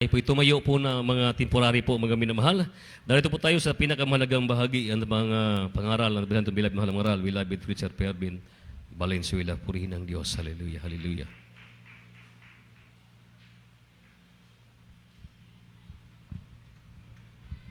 Ay po, tumayo po na mga temporary po mga minamahal. Narito po tayo sa pinakamahalagang bahagi ng mga pangaral ng Bihantong Bilab Mahal Moral, Beloved Richard Perbin Valenzuela. Purihin ang Diyos. Hallelujah, hallelujah.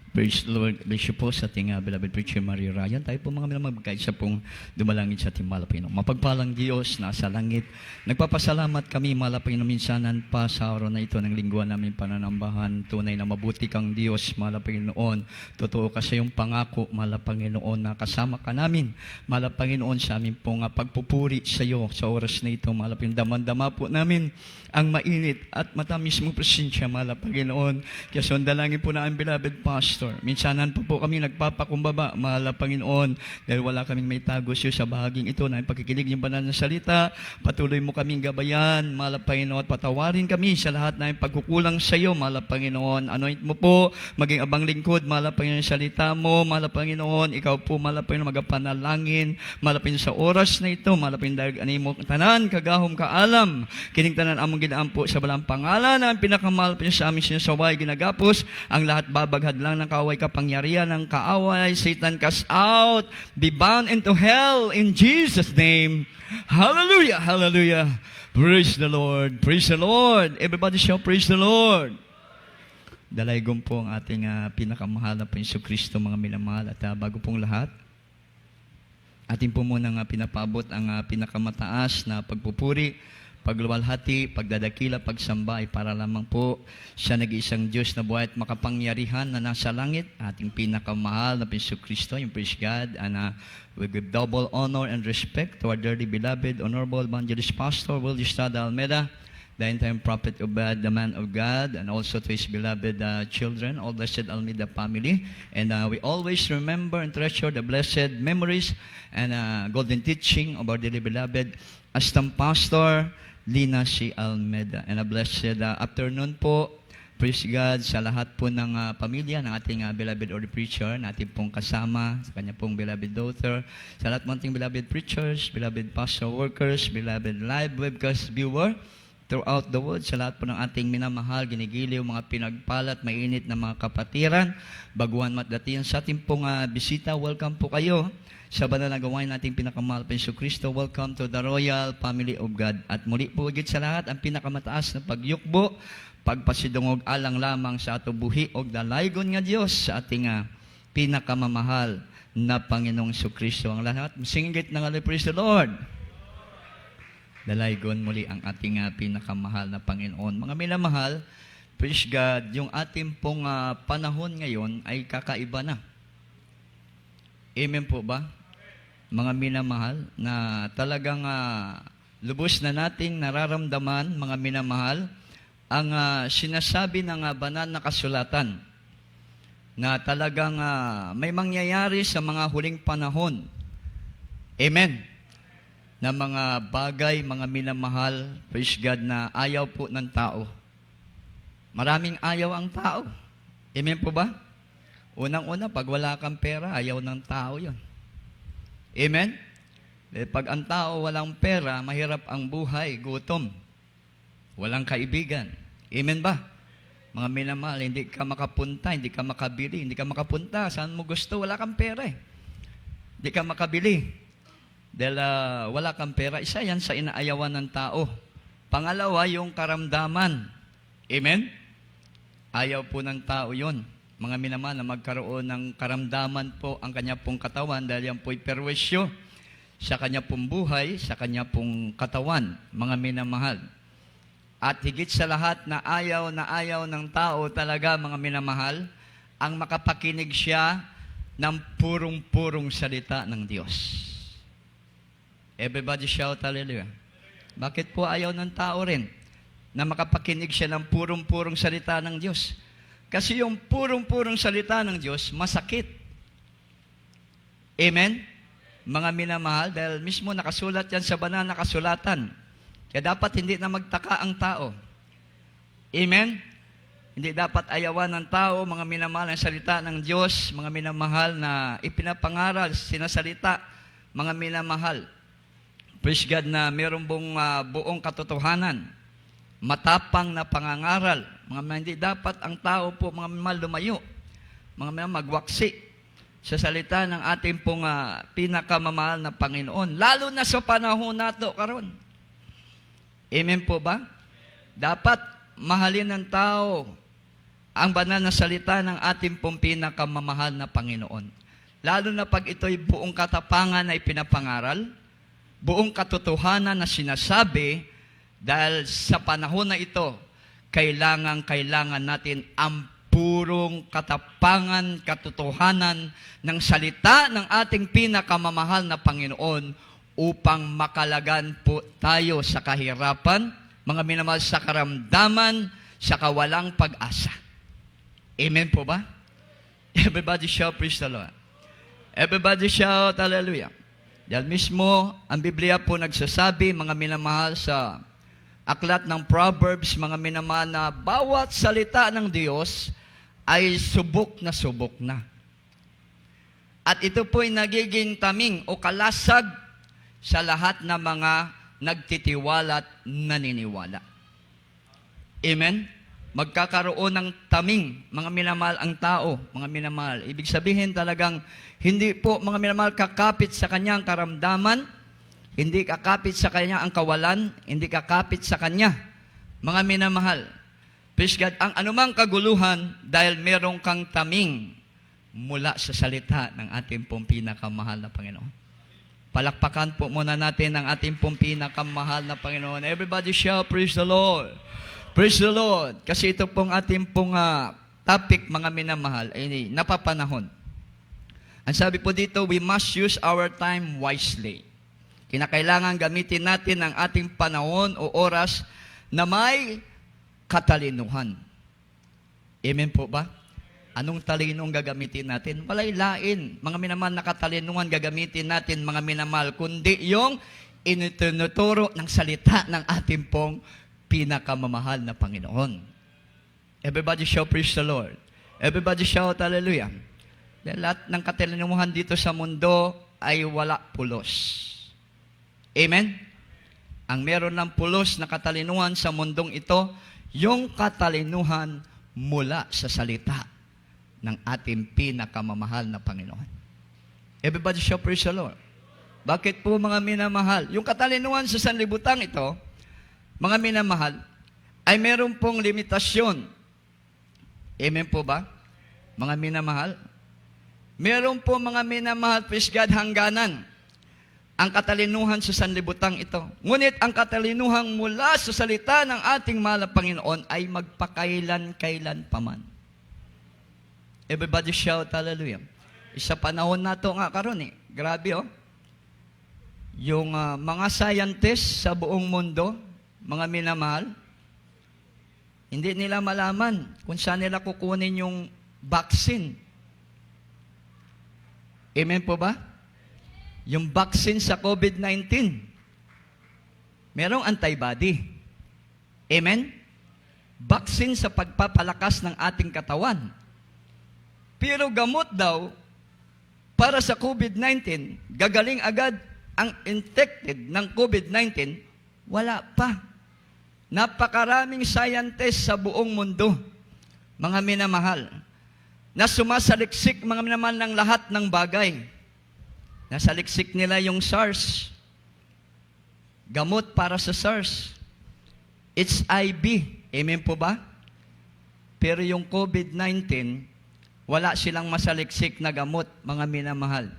Praise the Lord. Bless you po sa ating beloved preacher Mario Ryan. Tayo po mga minamahal, magkaisa pong dumalangin sa ating malapino. Mapagpalang Diyos nasa langit. Nagpapasalamat kami malapino minsanan pa sa araw na ito ng lingguan namin pananambahan. Tunay na mabuti kang Diyos, malapanginoon. Totoo ka sa iyong pangako, malapanginoon, na kasama ka namin. Malapanginoon sa amin pong pagpupuri sa iyo sa oras na ito. Malapanginoon, damandama po namin ang mainit at matamis mong presensya, malapanginoon. Kaya sundalangin po na ang beloved pastor. Minsanan po kami nagpapakumbaba, mahal na Panginoon, dahil wala kaming may tago siyo sa bahaging ito na pagkikinig ng banal na salita. Patuloy mo kaming gabayan, mahal na Panginoon, patawarin kami sa lahat na pagkukulang sa iyo, mahal na Panginoon. Anoint mo po, maging abang lingkod, mahal na Panginoon, salita mo, mahal na Panginoon. Ikaw po, mahal na Panginoon, magapanalangin, mahal na Panginoon, sa oras na ito, mahal na Panginoon, dahil ani mo tanan, kagahom kaalam, kining tanan among ginaan po sa balang pangalan na ang pinakamahal Panginoon sa aming sinasaway, ginagapos, ang lahat babaghad lang ng kaaway, kapangyarihan ng kaaway. Satan, cast out, be bound into hell in Jesus' name. Hallelujah, hallelujah. Praise the Lord, praise the Lord. Everybody shall praise the Lord. Dalaygong po ang ating pinakamahal na Panginoon Kristo, mga minamahal. At bago pong lahat, atin po muna pinapabot ang pinakamataas na pagpupuri, pagluwalhati, pagdadakila, pagsamba ay para lamang po sa nag-iisang Diyos na buhay at makapangyarihan na nasa langit, ating pinakamahal na Panginoon Kristo, yung praise God, and we give double honor and respect to our dearly beloved, honorable evangelist pastor, Will Estrada Almeida, the entire prophet of God, the man of God, and also to his beloved children, all blessed Almeida family. And we always remember and treasure the blessed memories and golden teaching of our dearly beloved Astam Pastor Lina C. Almeida. And a blessed afternoon po, praise God, sa lahat po ng pamilya ng ating beloved order preacher, na ating pong kasama, sa kanya pong beloved daughter, sa lahat po ating beloved preachers, beloved pastor workers, beloved live webcast viewer, throughout the world, sa lahat po ng ating minamahal, ginigiliw, mga pinagpalat, mainit na mga kapatiran, baguhan matdatiyan sa ating pong bisita, welcome po kayo sa banal na gawain nating pinakamahal Panginoon Kristo. Welcome to the royal family of God. At muli po higit sa lahat, ang pinakamataas na pagyukbo, pagpasidungog alang lamang sa ato buhi og dalaygon nga Dios sa ating pinakamamahal na Panginoong Kristo. Ang lahat, singgit na nga, praise the Lord. Dalaygon muli ang ating pinakamahal na Panginoon. Mga minamahal, praise God, yung ating pong panahon ngayon ay kakaiba na. Amen po ba? Mga minamahal, na talagang lubos na nating nararamdaman, mga minamahal, ang sinasabi ng banal na kasulatan na talagang may mangyayari sa mga huling panahon. Amen. Na mga bagay, mga minamahal, praise God, na ayaw po ng tao. Maraming ayaw ang tao. Amen po ba? Unang-una, pag wala kang pera, ayaw ng tao yon. Amen? Pag ang tao walang pera, mahirap ang buhay, gutom. Walang kaibigan. Amen ba? Mga minamahal, hindi ka makapunta, hindi ka makabili, hindi ka makapunta. Saan mo gusto? Wala kang pera eh. Hindi ka makabili. Dahil wala kang pera. Isa yan sa inaayawan ng tao. Pangalawa, yung karamdaman. Amen? Ayaw po ng tao yon. Mga minamahal, na magkaroon ng karamdaman po ang kanya pong katawan dahil yan po'y perwisyo sa kanya pong buhay, sa kanya pong katawan, mga minamahal. At higit sa lahat, na ayaw ng tao talaga, mga minamahal, ang makapakinig siya ng purong-purong salita ng Diyos. Everybody shout hallelujah. Bakit po ayaw ng tao rin na makapakinig siya ng purong-purong salita ng Diyos? Kasi yung purong-purong salita ng Diyos, masakit. Amen? Mga minamahal, dahil mismo nakasulat yan sa banal na kasulatan. Kaya dapat hindi na magtaka ang tao. Amen? Hindi dapat ayawan ng tao, mga minamahal, ang salita ng Diyos, mga minamahal na ipinapangaral, sinasalita, mga minamahal. Praise God, na meron buong katotohanan. matapang na pangangaral. Mga hindi dapat ang tao po, mga minamahal, lumayo. Mga minamahal, magwaksi sa salita ng ating pong pinakamamahal na Panginoon. Lalo na sa panahon nato karon. Amen po ba? Dapat mahalin ng tao ang banal na salita ng ating pong pinakamamahal na Panginoon. Lalo na pag ito'y buong katapangan na ipinapangaral, buong katotohanan na sinasabi, dahil sa panahon na ito, kailangan natin ang purong katapangan, katotohanan ng salita ng ating pinakamamahal na Panginoon upang makalagan po tayo sa kahirapan, mga minamahal, sa karamdaman, sa kawalang pag-asa. Amen po ba? Everybody shout, praise the Lord. Everybody shout, hallelujah. Dahil mismo, ang Biblia po nagsasabi, mga minamahal, sa aklat ng Proverbs, mga minamahal, na bawat salita ng Diyos ay subok na. At ito po'y nagiging taming o kalasag sa lahat ng mga nagtitiwala at naniniwala. Amen? Magkakaroon ng taming, mga minamahal, ang tao, mga minamahal. Ibig sabihin talagang, hindi po, mga minamahal, kakapit sa kanyang karamdaman, hindi kakapit sa kanya ang kawalan, hindi kakapit sa kanya, mga minamahal. Praise God, ang anumang kaguluhan, dahil merong kang taming mula sa salita ng ating pong pinakamahal na Panginoon. Palakpakan po muna natin ang ating pong pinakamahal na Panginoon. Everybody shout, praise the Lord. Praise the Lord. Kasi ito pong ating pong topic, mga minamahal, ay napapanahon. Ang sabi po dito, we must use our time wisely. Kinakailangan gamitin natin ang ating panahon o oras na may katalinuhan. Amen po ba? Anong talinong gagamitin natin? Walay lain. Mga minamahal na katalinuhan gagamitin natin, mga minamahal, kundi yung itinuturo ng salita ng ating pong pinakamamahal na Panginoon. Everybody shout, praise the Lord. Everybody shout, hallelujah. Dahil lahat ng katalinuhan dito sa mundo ay wala pulos. Amen? Ang meron ng pulos na katalinuhan sa mundong ito, yung katalinuhan mula sa salita ng ating pinakamamahal na Panginoon. Everybody shout, praise the Lord. Bakit po, mga minamahal? Yung katalinuhan sa sanlibutan ito, mga minamahal, ay meron pong limitasyon. Amen po ba? Mga minamahal? Meron po, mga minamahal, praise God, hangganan ang katalinuhan sa sanlibutan ito. Ngunit ang katalinuhan mula sa salita ng ating mahal na Panginoon ay magpakailan-kailan paman. Everybody shout, hallelujah. Isa panahon na ito nga karon Grabe Yung mga scientists sa buong mundo, mga minamahal, hindi nila malaman kung saan nila kukunin yung vaccine. Amen po ba? Yung vaccine sa COVID-19. Merong antibody. Amen? Vaccine sa pagpapalakas ng ating katawan. Pero gamot daw, para sa COVID-19, gagaling agad ang infected ng COVID-19, wala pa. Napakaraming scientists sa buong mundo, mga minamahal, na sumasaliksik, mga minamahal, ng lahat ng bagay. Nasaliksik nila yung SARS. Gamot para sa SARS. It's HIV. Amen po ba? Pero yung COVID-19, wala silang masaliksik na gamot, mga minamahal.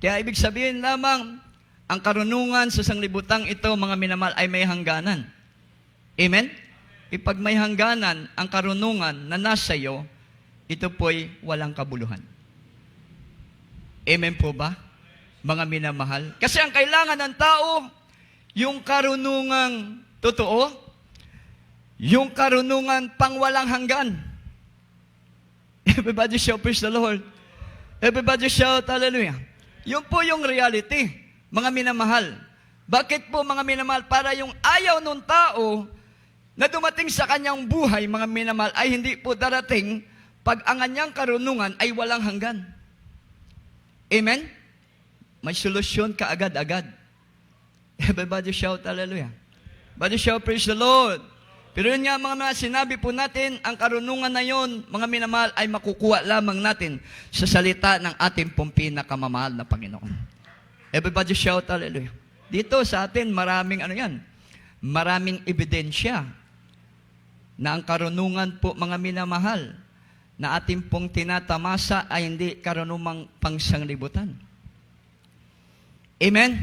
Kaya ibig sabihin lamang, ang karunungan sa sanglibutang ito, mga minamahal, ay may hangganan. Amen? Ipag may hangganan, ang karunungan na nasa iyo, ito po'y walang kabuluhan. Amen po ba? Mga minamahal. Kasi ang kailangan ng tao, yung karunungang totoo, yung karunungan pang walang hanggan. Everybody shout, praise the Lord. Everybody shout, hallelujah. Yun po yung reality, mga minamahal. Bakit po, mga minamahal? Para yung ayaw ng tao na dumating sa kanyang buhay, mga minamahal, ay hindi po darating pag ang kanyang karunungan ay walang hanggan. Amen? May solusyon ka agad-agad. Everybody shout, hallelujah. Everybody shout, praise the Lord. Pero yun nga mga sinabi po natin, ang karunungan na yon, mga minamahal, ay makukuha lamang natin sa salita ng ating pong pinakamamahal na Panginoon. Everybody shout hallelujah. Dito sa atin, maraming maraming ebidensya na ang karunungan po mga minamahal na ating pong tinatamasa ay hindi karunumang pangsanglibutan. Amen?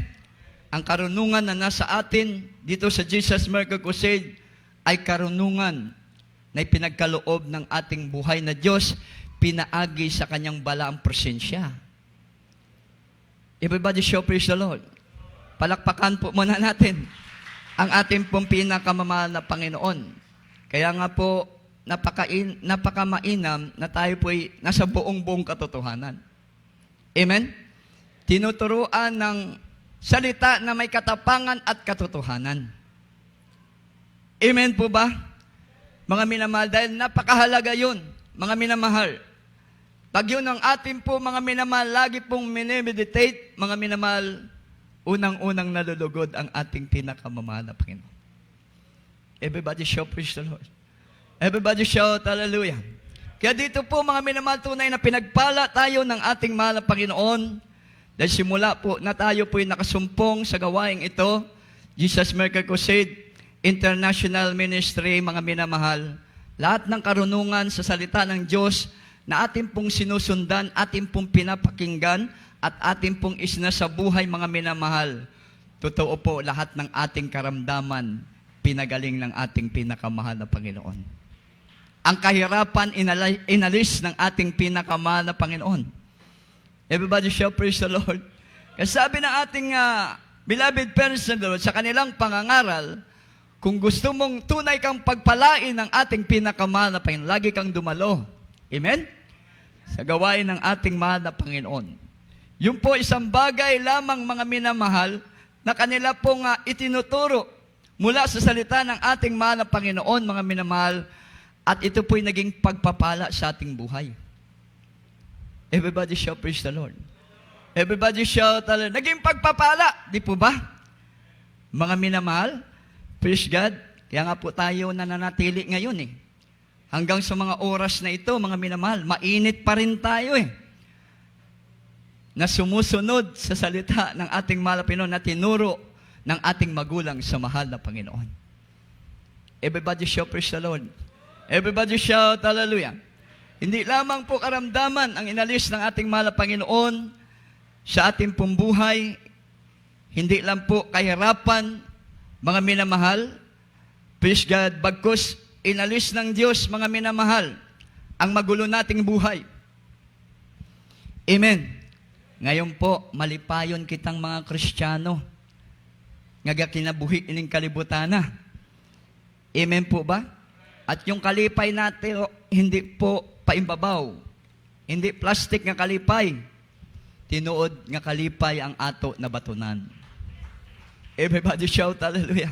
Ang karunungan na nasa atin dito sa Jesus Miracle Crusade ay karunungan na ipinagkaloob ng ating buhay na Diyos, pinaagi sa kanyang balaang presensya. Everybody show praise the Lord. Palakpakan po muna natin ang ating pong pinakamamahal na Panginoon. Kaya nga po, napakamainam na tayo po'y nasa buong katotohanan. Amen? Tinuturuan ng salita na may katapangan at katotohanan. Amen po ba? Mga minamahal, dahil napakahalaga yun, mga minamahal. Pag yun ang ating po, mga minamahal, lagi pong minimeditate, mga minamahal, unang-unang nalulugod ang ating pinakamamahal na Panginoon. Everybody shout praise the Lord. Everybody shout hallelujah. Kaya dito po, mga minamahal, tunay na pinagpala tayo ng ating mahal na Panginoon. Dahil simula po na tayo po'y nakasumpong sa gawaing ito, Jesus Miracle Crusade International Ministry, mga minamahal, lahat ng karunungan sa salita ng Diyos na ating pong sinusundan, ating pong pinapakinggan, at ating pong isinasabuhay, mga minamahal, totoo po, lahat ng ating karamdaman, pinagaling ng ating pinakamahal na Panginoon. Ang kahirapan, inalis ng ating pinakamahal na Panginoon. Everybody shout praise the Lord. Kasi sabi ng ating beloved parents na Lord, sa kanilang pangangaral, kung gusto mong tunay kang pagpalain ng ating pinakamahal na Panginoon, lagi kang dumalo. Amen? Sa gawain ng ating mahal na Panginoon. Yung po isang bagay lamang, mga minamahal, na kanila pong itinuturo mula sa salita ng ating mahal na Panginoon, mga minamahal, at ito po'y naging pagpapala sa ating buhay. Everybody shout praise the Lord. Everybody shout hallelujah. Naging pagpapala, di po ba? Mga minamahal, praise God. Kaya nga po tayo nananatili ngayon eh. Hanggang sa mga oras na ito, mga minamahal, mainit pa rin tayo eh. Na sumusunod sa salita ng ating mahal na Panginoon na tinuro ng ating magulang sa mahal na Panginoon. Everybody shout praise the Lord. Everybody shout hallelujah. Hindi lamang po karamdaman ang inalis ng ating mahal na Panginoon sa ating pong buhay. Hindi lang po kahirapan, mga minamahal, praise God, bagkus inalis ng Diyos, mga minamahal, ang magulo nating buhay. Amen. Ngayon po, malipayon kitang mga Kristiyano, nga kinabuhi ining kalibutana. Amen po ba? At yung kalipay natin, hindi po paimbabaw, hindi plastic nga kalipay, tinuod nga kalipay ang ato na batunan. Everybody shout hallelujah.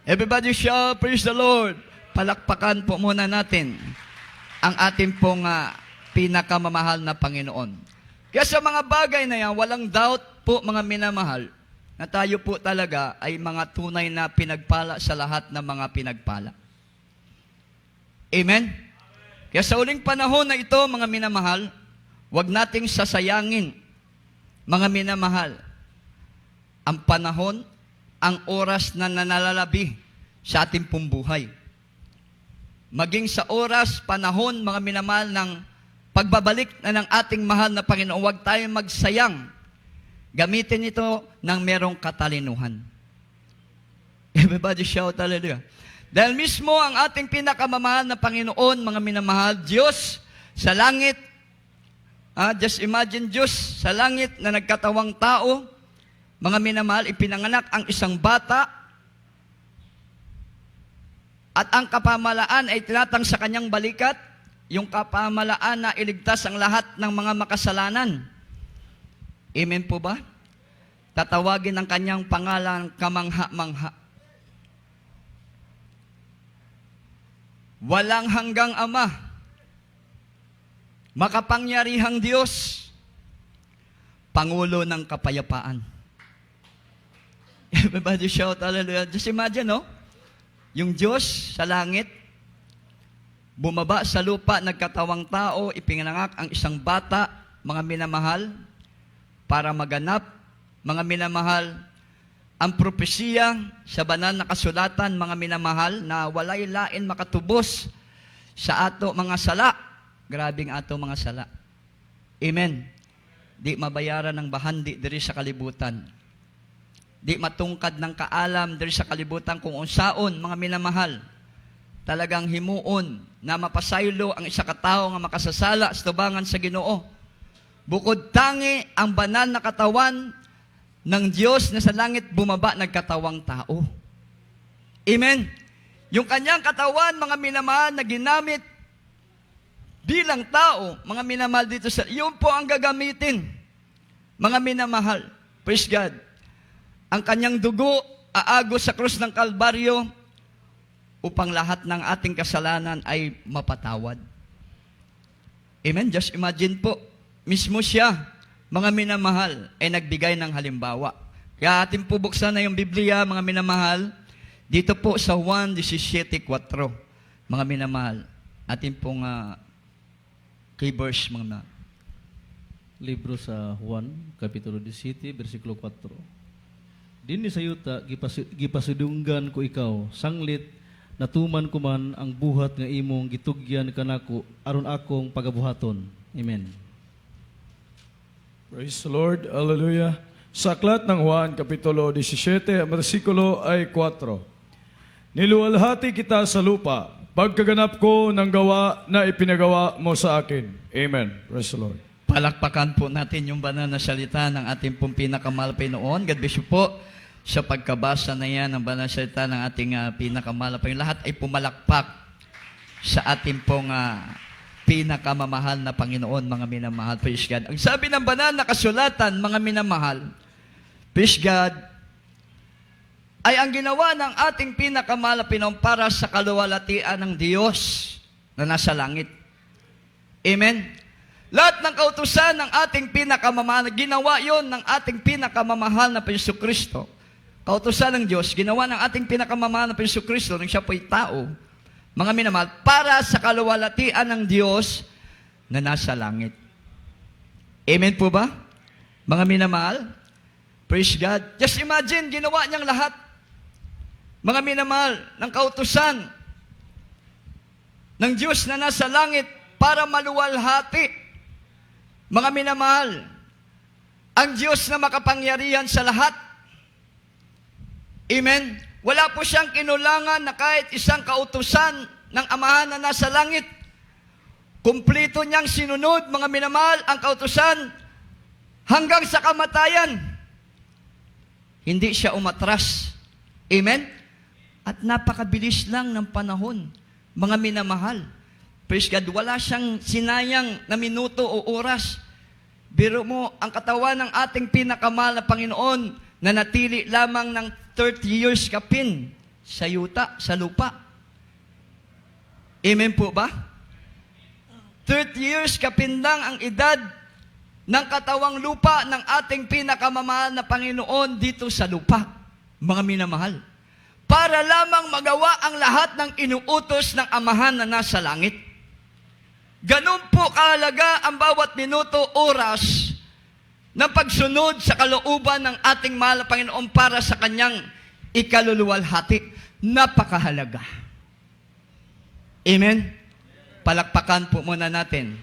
Everybody shout praise the Lord. Palakpakan po muna natin ang ating pong pinakamamahal na Panginoon. Kaya sa mga bagay na yan, walang doubt po, mga minamahal, na tayo po talaga ay mga tunay na pinagpala sa lahat ng mga pinagpala. Amen? Kaya sa uling panahon na ito, mga minamahal, huwag nating sasayangin, mga minamahal, ang panahon, ang oras na nanalalabi sa ating pong buhay. Maging sa oras, panahon, mga minamahal, ng pagbabalik na ng ating mahal na Panginoon, huwag tayong magsayang. Gamitin ito ng merong katalinuhan. Everybody shout hallelujah. Dahil mismo ang ating pinakamamahal na Panginoon, mga minamahal, Diyos sa langit, just imagine Diyos sa langit na nagkatawang tao, mga minamahal, ipinanganak ang isang bata, at ang kapamalaan ay tinatang sa kanyang balikat, yung kapamalaan na iligtas ang lahat ng mga makasalanan. Amen po ba? Tatawagin ang kanyang pangalan kamangha-mangha. Walang hanggang Ama, makapangyarihang Diyos, Pangulo ng kapayapaan. Everybody shout hallelujah. Just imagine, no? yung Diyos sa langit, bumaba sa lupa, nagkatawang tao, ipinanganak ang isang bata, mga minamahal, para maganap, mga minamahal, ang propesiya sa banal na kasulatan, mga minamahal, na walay lain makatubos sa ato mga sala. Grabing ato mga sala. Amen. Di mabayaran ng bahandi diri sa kalibutan. Di matungkad ng kaalam diri sa kalibutan kung unsaon, mga minamahal. Talagang himuon na mapasaylo ang isa ka tawo nga makasasala sa tubangan sa Ginoo. Bukod tangi ang banal na katawan ng Diyos na sa langit bumaba nagkatawang tao. Amen. Yung kanyang katawan, mga minamahal, na ginamit bilang tao, mga minamahal dito sa, yun po ang gagamitin, mga minamahal. Praise God. Ang kanyang dugo aagos sa krus ng Kalbaryo upang lahat ng ating kasalanan ay mapatawad. Amen? Just imagine po, mismo siya, mga minamahal, ay nagbigay ng halimbawa. Kaya ating po buksan na yung Biblia, mga minamahal, dito po sa Juan 17:4, mga minamahal, ating pong key verse, mga Libro sa Juan, Kapitulo 17, versikulo 4. Dinhi sa yuta, gipasidunggan ko ikaw, sanglit, natuman ko man ang buhat nga imong gitugyan kanako, aron akong pagabuhaton. Amen. Praise the Lord. Hallelujah. Sa aklat ng Juan, Kapitulo 17, ang versikulo ay 4. Niluwalhati kita sa lupa, pagkaganap ko ng gawa na ipinagawa mo sa akin. Amen. Praise the Lord. palakpakan po natin yung banal na salita ng ating pong pinakamahal Panginoon. God bless you po sa pagkabasa na yan ng banal na salita ng ating pinakamahal Panginoon. Lahat ay pumalakpak sa ating pong pinakamamahal na Panginoon, mga minamahal. Praise God. Ang sabi ng banal na kasulatan, mga minamahal, praise God, ay ang ginawa ng ating pinakamahal na Panginoon para sa kaluwalhatian ng Diyos na nasa langit. Amen? Lahat ng kautusan ng ating pinakamamahal, ginawa yon ng ating pinakamamahal na Hesus Kristo. Kautusan ng Diyos, ginawa ng ating pinakamamahal na Hesus Kristo nang siya po'y tao, mga minamahal, para sa kaluwalhatian ng Diyos na nasa langit. Amen po ba? Mga minamahal? Praise God. Just imagine, ginawa niyang lahat. Mga minamahal, ng kautusan ng Diyos na nasa langit para maluwalhati. Mga minamahal, ang Diyos na makapangyarihan sa lahat. Amen? Wala po siyang kinulangan na kahit isang kautusan ng Amahan na nasa langit. Kumplito niyang sinunod, mga minamahal, ang kautusan hanggang sa kamatayan. Hindi siya umatras. Amen? At napakabilis lang ng panahon, mga minamahal. Praise God, wala siyang sinayang na minuto o oras. Biro mo, ang katawan ng ating pinakamahal na Panginoon na natili lamang ng 30 years kapin sa yuta, sa lupa. Amen po ba? 30 years kapin lang ang edad ng katawang lupa ng ating pinakamamahal na Panginoon dito sa lupa, mga minamahal. Para lamang magawa ang lahat ng inuutos ng Amahan na nasa langit. Ganun po kahalaga ang bawat minuto, oras ng pagsunod sa kalooban ng ating mahal na Panginoon para sa kanyang ikaluluwalhati. Napakahalaga. Amen? Palakpakan po muna natin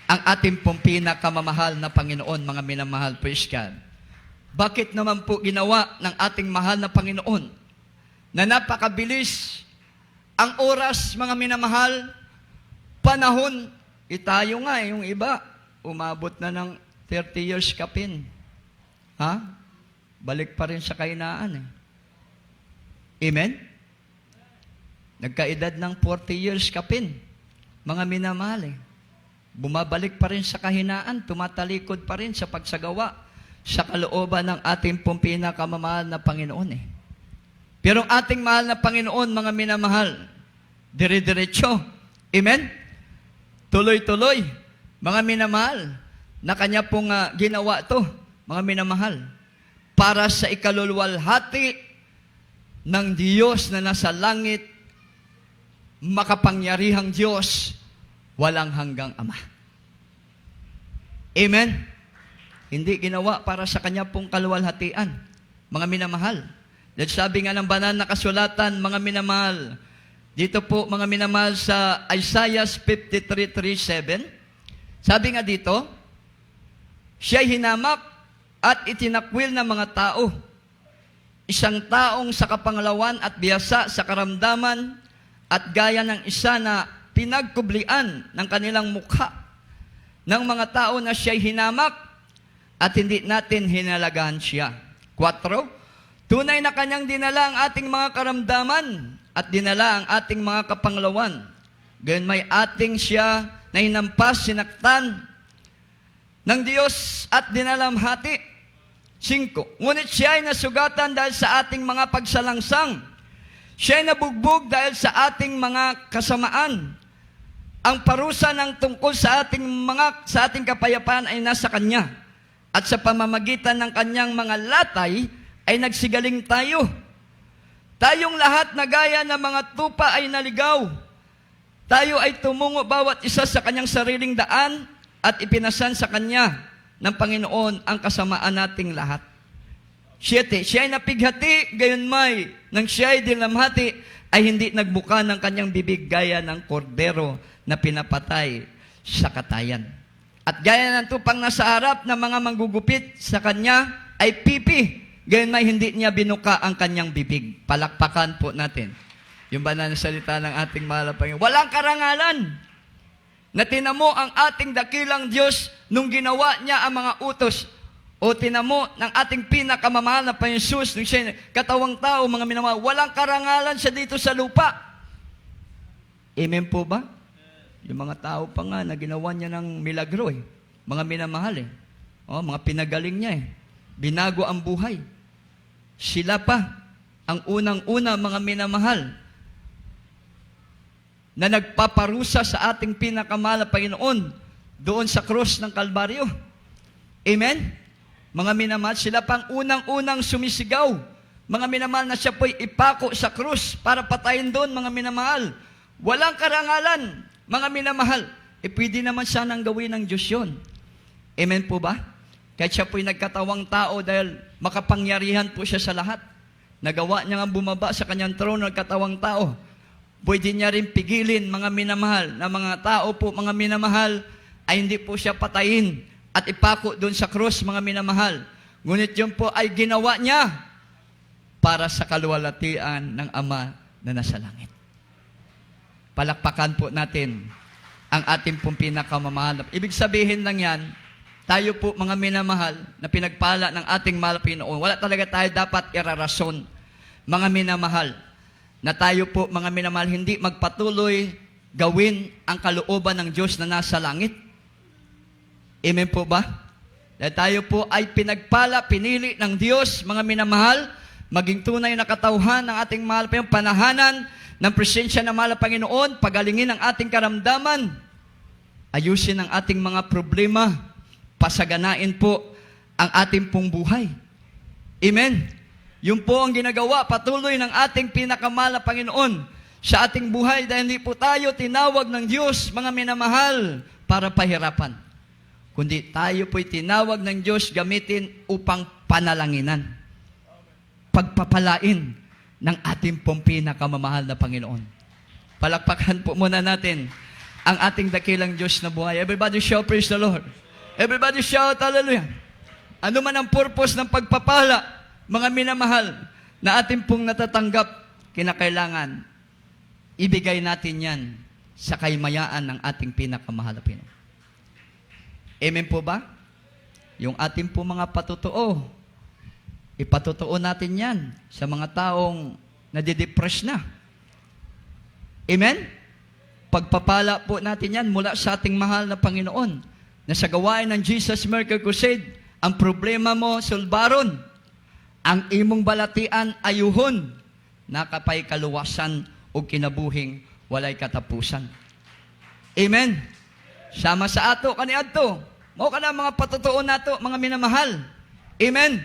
ang ating pong pinakamamahal na Panginoon, mga minamahal. Praise God. Bakit naman po ginawa ng ating mahal na Panginoon na napakabilis ang oras, mga minamahal, panahon, tayo nga, yung iba, umabot na ng 30 years kapin. Ha? Balik pa rin sa kahinaan eh. Amen? Nagkaedad ng 40 years kapin. Mga minamahal eh. Bumabalik pa rin sa kahinaan, tumatalikod pa rin sa pagsagawa sa kalooban ng ating pong pinakamamahal na Panginoon eh. Pero ang ating mahal na Panginoon, mga minamahal, dire-diretso. Amen? Tuloy-tuloy, mga minamahal, na kanya pong ginawa to, mga minamahal, para sa ikaluluwalhati ng Diyos na nasa langit, makapangyarihang Diyos, walang hanggang Ama. Amen? Hindi ginawa para sa Kanya pong kaluwalhatian, mga minamahal. Dahil sabi nga ng banal na kasulatan, mga minamahal, dito po mga minamahal sa Isaiah 53:7, sabi nga dito, siya'y hinamak at itinakwil ng mga tao. Isang taong sa kapanglawan at biyasa sa karamdaman at gaya ng isa na pinagkublian ng kanilang mukha ng mga tao na siya'y hinamak at hindi natin hinalagaan siya. 4, tunay na kanyang dinala ang ating mga karamdaman at dinala ang ating mga kapanglawan. Gayon may ating siya na hinampas, sinaktan ng Diyos at dinalamhati. 5, ngunit siya ay nasugatan dahil sa ating mga pagsalangsang. Siya ay nabugbog dahil sa ating mga kasamaan. Ang parusa ng tungkol sa ating kapayapaan ay nasa Kanya. At sa pamamagitan ng Kanyang mga latay ay nagsigaling tayo. Tayong lahat na gaya ng mga tupa ay naligaw. Tayo ay tumungo bawat isa sa kanyang sariling daan at ipinasan sa Kanya ng Panginoon ang kasamaan nating lahat. 7, siya ay napighati, gayon may, nang siya ay dilamhati, ay hindi nagbuka ng kanyang bibig gaya ng kordero na pinapatay sa katayan. At gaya ng tupang nasa harap ng mga manggugupit sa Kanya ay pipi, gayon may hindi niya binuka ang kanyang bibig. Palakpakan po natin yung banal na salita ng ating mahal na Panginoon. Walang karangalan na tinamo ang ating dakilang Diyos nung ginawa niya ang mga utos o tinamo ng ating pinakamamahal na Panginoon Jesus nung siya katawang tao, mga minamahal. Walang karangalan siya dito sa lupa. Amen po ba? Yung mga tao pa nga na ginawa niya ng milagro mga minamahal mga pinagaling niya binago ang buhay. Sila pa ang unang-una, mga minamahal, na nagpaparusa sa ating pinakamahal na Panginoon doon sa krus ng Kalbaryo. Amen? Mga minamahal, sila pang unang-unang sumisigaw. Mga minamahal, na siya po'y ipako sa krus para patayin doon, mga minamahal. Walang karangalan, mga minamahal. Pwede naman sanang gawin ng Diyos yun. Amen po ba? Kahit siya po'y nagkatawang tao dahil makapangyarihan po siya sa lahat. Nagawa niya nga bumaba sa kanyang trono, nagkatawang tao. Pwede niya rin pigilin, mga minamahal, na mga tao po, mga minamahal, ay hindi po siya patayin at ipako doon sa krus, mga minamahal. Ngunit yun po ay ginawa niya para sa kaluwalhatian ng Ama na nasa langit. Palakpakan po natin ang ating pong pinakamamahal. Ibig sabihin lang yan, tayo po, mga minamahal, na pinagpala ng ating mahal na Panginoon, wala talaga tayo dapat irarason, mga minamahal, na tayo po, mga minamahal, hindi magpatuloy gawin ang kalooban ng Diyos na nasa langit. Amen po ba? Dahil tayo po ay pinagpala, pinili ng Diyos, mga minamahal, maging tunay na katauhan ng ating mahal na panahanan ng presensya ng mahal na Panginoon, pagalingin ang ating karamdaman, ayusin ang ating mga problema, pasaganain po ang ating pong buhay. Amen? Yun po ang ginagawa patuloy ng ating pinakamahal na Panginoon sa ating buhay dahil hindi po tayo tinawag ng Diyos, mga minamahal, para pahirapan. Kundi tayo po'y tinawag ng Diyos gamitin upang panalanginan. Pagpapalain ng ating pong pinakamamahal na Panginoon. Palakpakan po muna natin ang ating dakilang Diyos na buhay. Everybody shout, praise the Lord. Everybody shout, hallelujah. Ano man ang purpose ng pagpapala, mga minamahal, na ating pong natatanggap, kinakailangan, ibigay natin yan sa kaymayaan ng ating pinakamahal na Panginoon. Amen po ba? Yung ating pong mga patutuo, ipatutuo natin yan sa mga taong nadidepress na. Amen? Pagpapala po natin yan mula sa ating mahal na Panginoon, na sa gawain ng Jesus Miracle Crusade, ang problema mo, sulbaron, ang imong balatian, ayuhon, nakapay kaluwasan o kinabuhing walay katapusan. Amen? Sama sa ato, kaniadto, mao ka na mga patutuon nato, mga minamahal. Amen?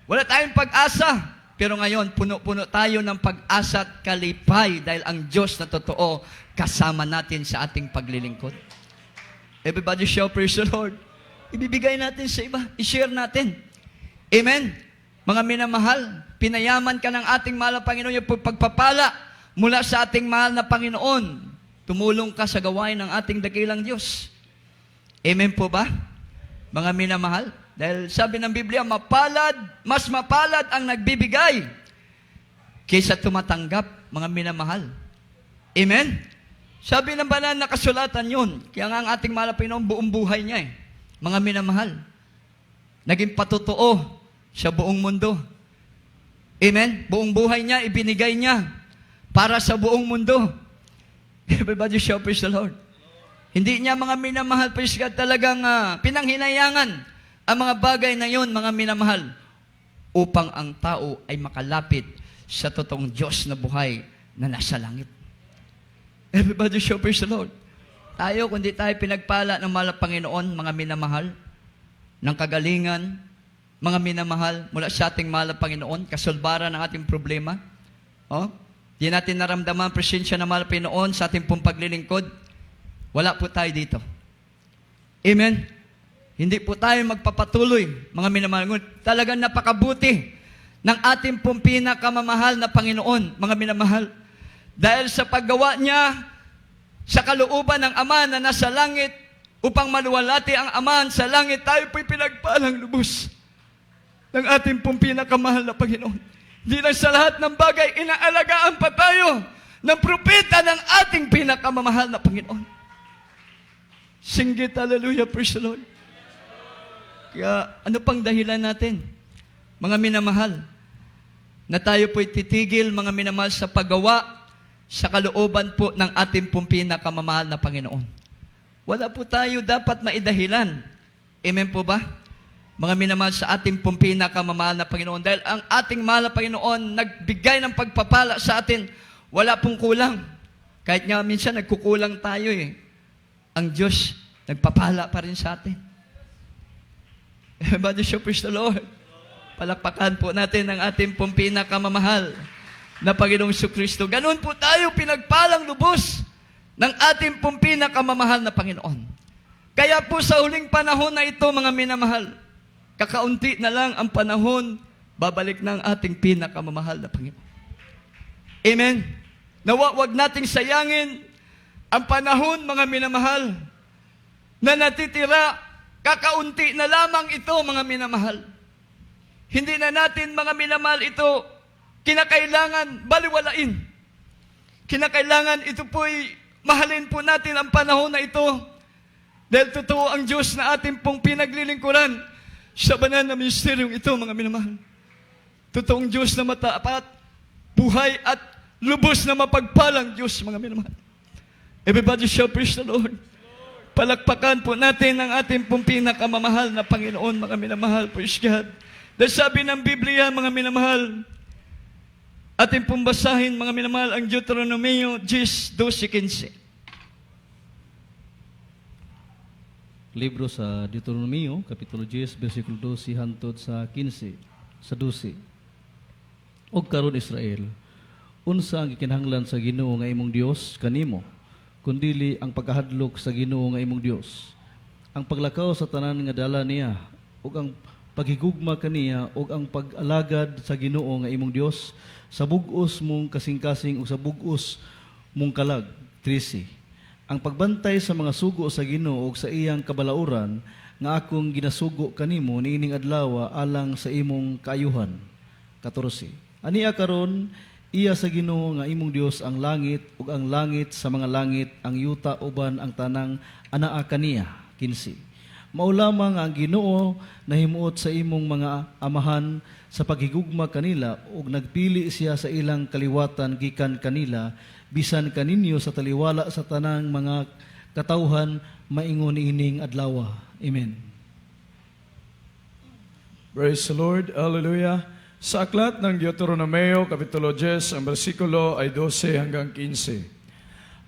Wala tayong pag-asa Pero ngayon, puno-puno tayo ng pag-asa at kalipay dahil ang Diyos na totoo kasama natin sa ating paglilingkod. Everybody shout, praise the Lord. Ibibigay natin sa iba, i-share natin. Amen. Mga minamahal, pinayaman ka ng ating mahal na Panginoon, yung pagpapala mula sa ating mahal na Panginoon. Tumulong ka sa gawain ng ating dakilang Diyos. Amen po ba? Mga minamahal, dahil sabi ng Biblia, mas mapalad ang nagbibigay kaysa tumatanggap, mga minamahal. Amen? Sabi ng banal na kasulatan yun. Kaya nga ang ating mahal na Panginoon, buong buhay niya mga minamahal. Naging patotoo sa buong mundo. Amen? Buong buhay niya, ibinigay niya para sa buong mundo. Everybody shout, praise the Lord. Hindi niya mga minamahal, praise God, talagang pinanghinayangan ang mga bagay na yun, mga minamahal, upang ang tao ay makalapit sa totoong Diyos na buhay na nasa langit. Everybody shout, praise the Lord. Tayo, kundi tayo pinagpala ng mahal na Panginoon, mga minamahal, ng kagalingan, mga minamahal, mula sa ating mahal na Panginoon, kasulbaran ng ating problema. Di natin naramdaman ang presensya ng mahal na Panginoon sa ating pong paglilingkod. Wala po tayo dito. Amen? Hindi po tayo magpapatuloy, mga minamahal. Talagang napakabuti ng ating pong pinakamamahal na Panginoon, mga minamahal. Dahil sa paggawa niya sa kalooban ng Ama na nasa langit, upang maluwalhati ang Ama sa langit, tayo po'y pinagpalang lubos ng ating pong pinakamahal na Panginoon. Hindi lang sa lahat ng bagay, inaalagaan pa tayo ng propeta ng ating pinakamamahal na Panginoon. Singgit, hallelujah, praise the Lord. Kaya ano pang dahilan natin, mga minamahal, na tayo po'y titigil, mga minamahal, sa paggawa sa kalooban po ng ating pong pinakamamahal na Panginoon. Wala po tayo dapat maidahilan. Amen po ba? Mga minamahal, sa ating pong pinakamamahal na Panginoon. Dahil ang ating mahal na Panginoon nagbigay ng pagpapala sa atin, wala pong kulang. Kahit nga minsan nagkukulang tayo Ang Diyos nagpapala pa rin sa atin. Everybody shout, praise the Lord. Palakpakan po natin ang ating pong pinakamamahal na Panginoong Jesucristo. Ganun po tayo pinagpalang lubos ng ating pong pinakamamahal na Panginoon. Kaya po sa huling panahon na ito, mga minamahal, kakaunti na lang ang panahon, babalik na ang ating pinakamamahal na Panginoon. Amen? Nawa, wag nating sayangin ang panahon, mga minamahal, na natitira. Kakaunti na lamang ito, mga minamahal. Hindi na natin, mga minamahal, ito kinakailangan baliwalain. Kinakailangan ito po'y mahalin po natin ang panahon na ito. Dahil totoo ang Diyos na ating pong pinaglilingkuran sa banal na ministeryong ito, mga minamahal. Totoong Diyos na matapat, buhay at lubos na mapagpalang Diyos, mga minamahal. Everybody shout, praise the Lord. Palakpakan po natin ang ating pong pinakamamahal na Panginoon, mga minamahal, praise God. Dahil sabi ng Biblia, mga minamahal, ating pong basahin, mga minamahal, ang Deuteronomio 10:12-15. Libro sa Deuteronomio, Kapitulo 10, versikulo 12 hangtod sa 15, sa 12. O karon Israel, unsa ang gikinahanglan sa Ginoo nga imong Dios kanimo, kundili ang pagkahadlok sa Ginoo nga imong Dios, ang paglakaw sa tanan nga dala niya, ug ang paghigugma kaniya, ug ang pag-alagad sa Ginoo nga imong Dios, sa bug-os mong kasing-kasing ug sa bug-os mong kalag. 13. Ang pagbantay sa mga sugo sa Ginoo ug sa iyang kabalauran nga akong ginasugo kanimo niining adlaw alang sa imong kaayuhan. 14. Aniya karon iya sa Ginoo nga imong Dios ang langit ug ang langit sa mga langit, ang yuta uban ang tanang anaa kaniya. 15. Mao lamang ang Ginoo nahimuot sa imong mga amahan sa paghigugma kanila ug nagpili siya sa ilang kaliwatan gikan kanila bisan kaninyo sa taliwala sa tanang mga katawhan maingon ining adlaw. Amen. Praise the Lord. Hallelujah. Sa aklat ng Deuteronomio, Kapitulo 10, ang bersikulo ay 12 hanggang 15.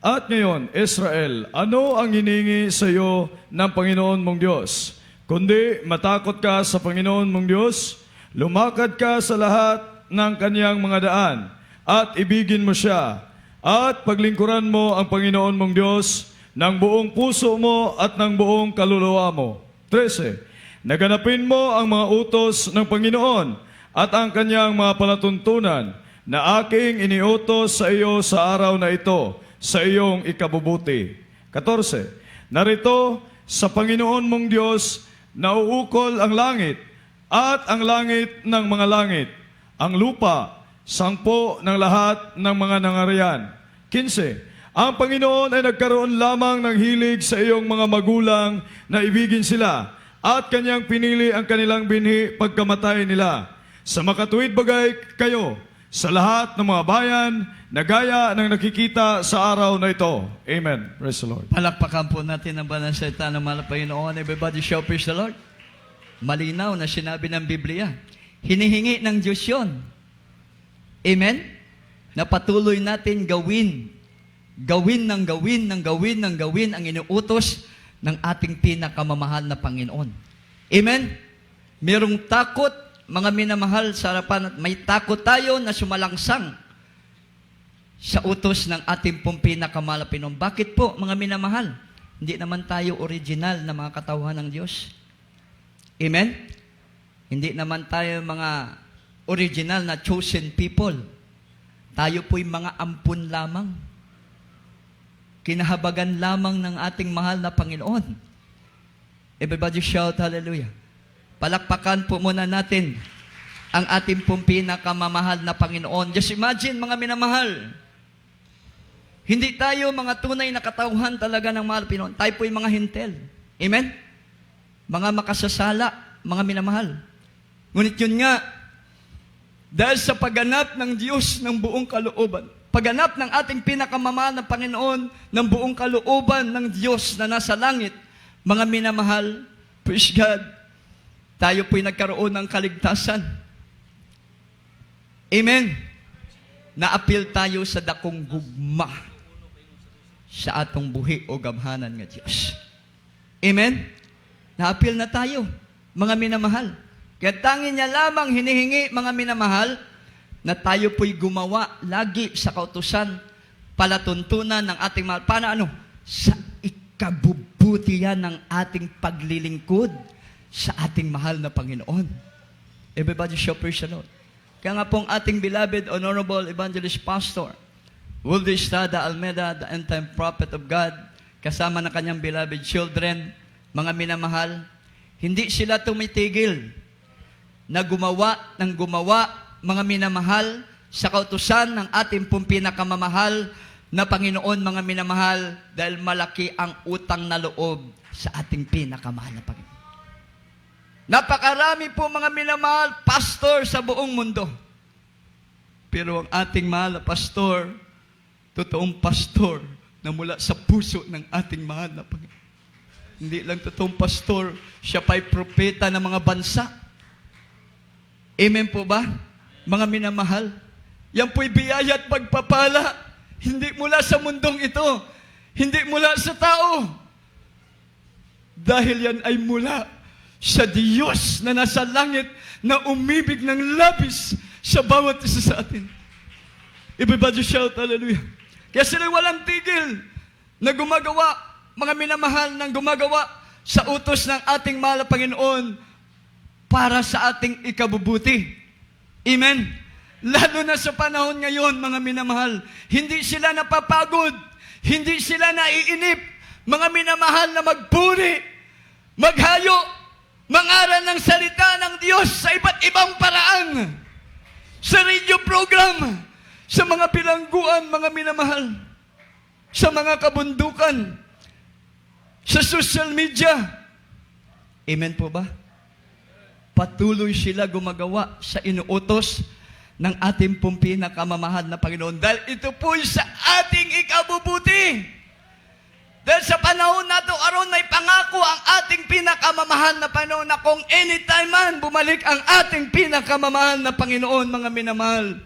At ngayon, Israel, ano ang hiningi sa iyo ng Panginoon mong Diyos? Kundi matakot ka sa Panginoon mong Diyos, lumakad ka sa lahat ng kanyang mga daan at ibigin mo siya at paglingkuran mo ang Panginoon mong Diyos ng buong puso mo at ng buong kaluluwa mo. 13. Naganapin mo ang mga utos ng Panginoon at ang kanyang mga palatuntunan na aking iniutos sa iyo sa araw na ito sa iyong ikabubuti. 14. Narito sa Panginoon mong Diyos nauukol ang langit at ang langit ng mga langit, ang lupa, sangpo ng lahat ng mga nangarian. 15. Ang Panginoon ay nagkaroon lamang ng hilig sa iyong mga magulang na ibigin sila at kanyang pinili ang kanilang binhi pagkamatay nila. Sa makatuwid bagay kayo sa lahat ng mga bayan na gaya ng nakikita sa araw na ito. Amen. Praise the Lord. Palakpakan po natin ang banal na salita ng mahal na Panginoon. Everybody shout, praise the Lord. Malinaw na sinabi ng Biblia. Hinihingi ng Diyos yun. Amen? Na patuloy natin gawin ang inuutos ng ating pinakamamahal na Panginoon. Amen? Merong takot, mga minamahal, sa harapan at may takot tayo na sumalangsang sa utos ng ating pong pinakamahal na Panginoon. Bakit po, mga minamahal? Hindi naman tayo original na mga katauhan ng Diyos. Amen? Hindi naman tayo mga original na chosen people. Tayo po'y mga ampun lamang. Kinahabagan lamang ng ating mahal na Panginoon. Everybody shout hallelujah. Palakpakan po muna natin ang ating pong pinakamamahal na Panginoon. Just imagine, mga minamahal, hindi tayo mga tunay na katauhan talaga ng mahal Panginoon. Tayo po'y mga hintel. Amen? Mga makasasala, mga minamahal. Ngunit yun nga, dahil sa pagganap ng Diyos ng buong kalooban, pagganap ng ating pinakamamahal na Panginoon ng buong kalooban ng Diyos na nasa langit, mga minamahal, praise God, tayo po'y nagkaroon ng kaligtasan. Amen. Na-appeal tayo sa dakong gugma sa atong buhi o gamhanan nga Diyos. Amen. Na-appeal na tayo, mga minamahal. Kaya tanging niya lamang hinihingi, mga minamahal, na tayo po'y gumawa lagi sa kautusan, palatuntunan ng ating mahal. Paano? Sa ikabubutihan ng ating paglilingkod sa ating mahal na Panginoon. Everybody show praise the Lord. Kaya nga pong ating beloved, honorable evangelist pastor, Wilde Estrada Almeda, the end-time prophet of God, kasama ng kanyang beloved children, mga minamahal, hindi sila tumitigil na gumawa, mga minamahal, sa kautusan ng ating pong pinakamamahal na Panginoon, mga minamahal, dahil malaki ang utang na loob sa ating pinakamahal na Panginoon. Napakarami po, mga minamahal, pastor sa buong mundo. Pero ang ating mahal na pastor, totoong pastor na mula sa puso ng ating mahal na Panginoon. Hindi lang totoong pastor, siya pa'y propeta ng mga bansa. Amen po ba? Mga minamahal, yan po'y biyaya at pagpapala, hindi mula sa mundong ito, hindi mula sa tao, dahil yan ay mula sa Diyos na nasa langit, na umibig ng labis sa bawat isa sa atin. Everybody shout hallelujah. Kaya sila walang tigil na gumagawa, mga minamahal, ng gumagawa sa utos ng ating mahal na Panginoon para sa ating ikabubuti. Amen? Lalo na sa panahon ngayon, mga minamahal, hindi sila napapagod, hindi sila naiinip, mga minamahal, na magpuri, maghayo, mangaral ng salita ng Diyos sa iba't ibang paraan, sa radio program, sa mga bilangguan, mga minamahal, sa mga kabundukan, sa social media. Amen po ba? Patuloy sila gumagawa sa inuutos ng ating pong pinakamamahal na Panginoon. Dahil ito po'y sa ating ikabubuti. Dahil sa panahon na ito, aron may pangako ang ating pinakamamahal na Panginoon na kung anytime man bumalik ang ating pinakamamahal na Panginoon, mga minamahal,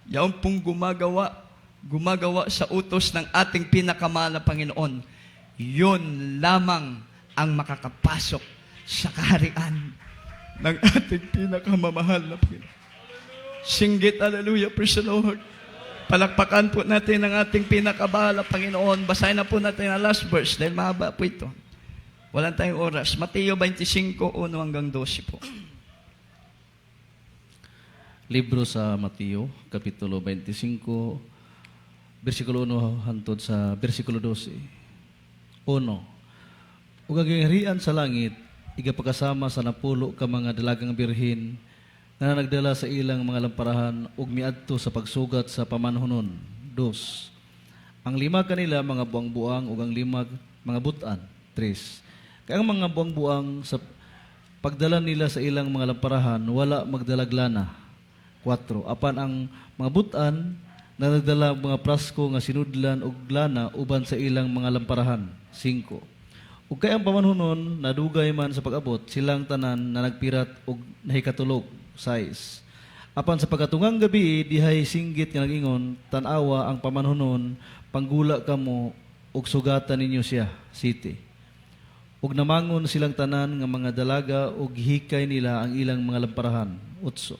yan pong gumagawa sa utos ng ating pinakamamahal na Panginoon. Yun lamang ang makakapasok sa kaharian ng ating pinakamamahal na Panginoon. Singgit, hallelujah, praise the Lord. Palakpakan po natin ang ating pinakabahala, Panginoon. Basahin na po natin ang last verse dahil mahaba po ito. Walang tayong oras. Mateo 25, 1 hanggang 12 po. Libro sa Mateo, Kapitulo 25, versikulo 1 hantod sa versikulo 12. 1. Ug ang kaharian sa langit, igapakasama sa napulo ka mga dalagang birhin na nagdala sa ilang mga lamparahan ug miadto sa pagsugat sa pamanhonon. 2. Ang 5 kanila mga buang-buang ug ang 5 mga butan. 3. Kaya ang mga buang-buang sa pagdala nila sa ilang mga lamparahan wala magdalaglana. 4. Apan ang mga butan na nagdala mga prasko nga sinudlan og lana uban sa ilang mga lamparahan. 5. Ug kay ang pamanhonon nadugay man sa pag-abot silang tanan na nagpirat og nahikatulog. 6. Apan sa pagkatungang gabi dihay singgit nga nag-ingon tan-awa ang pamanhonon panggula kamo ug sugatan ninyo siya. 7. Ug namangon silang tanan nga mga dalaga ug hikay nila ang ilang mga lamparahan. 8.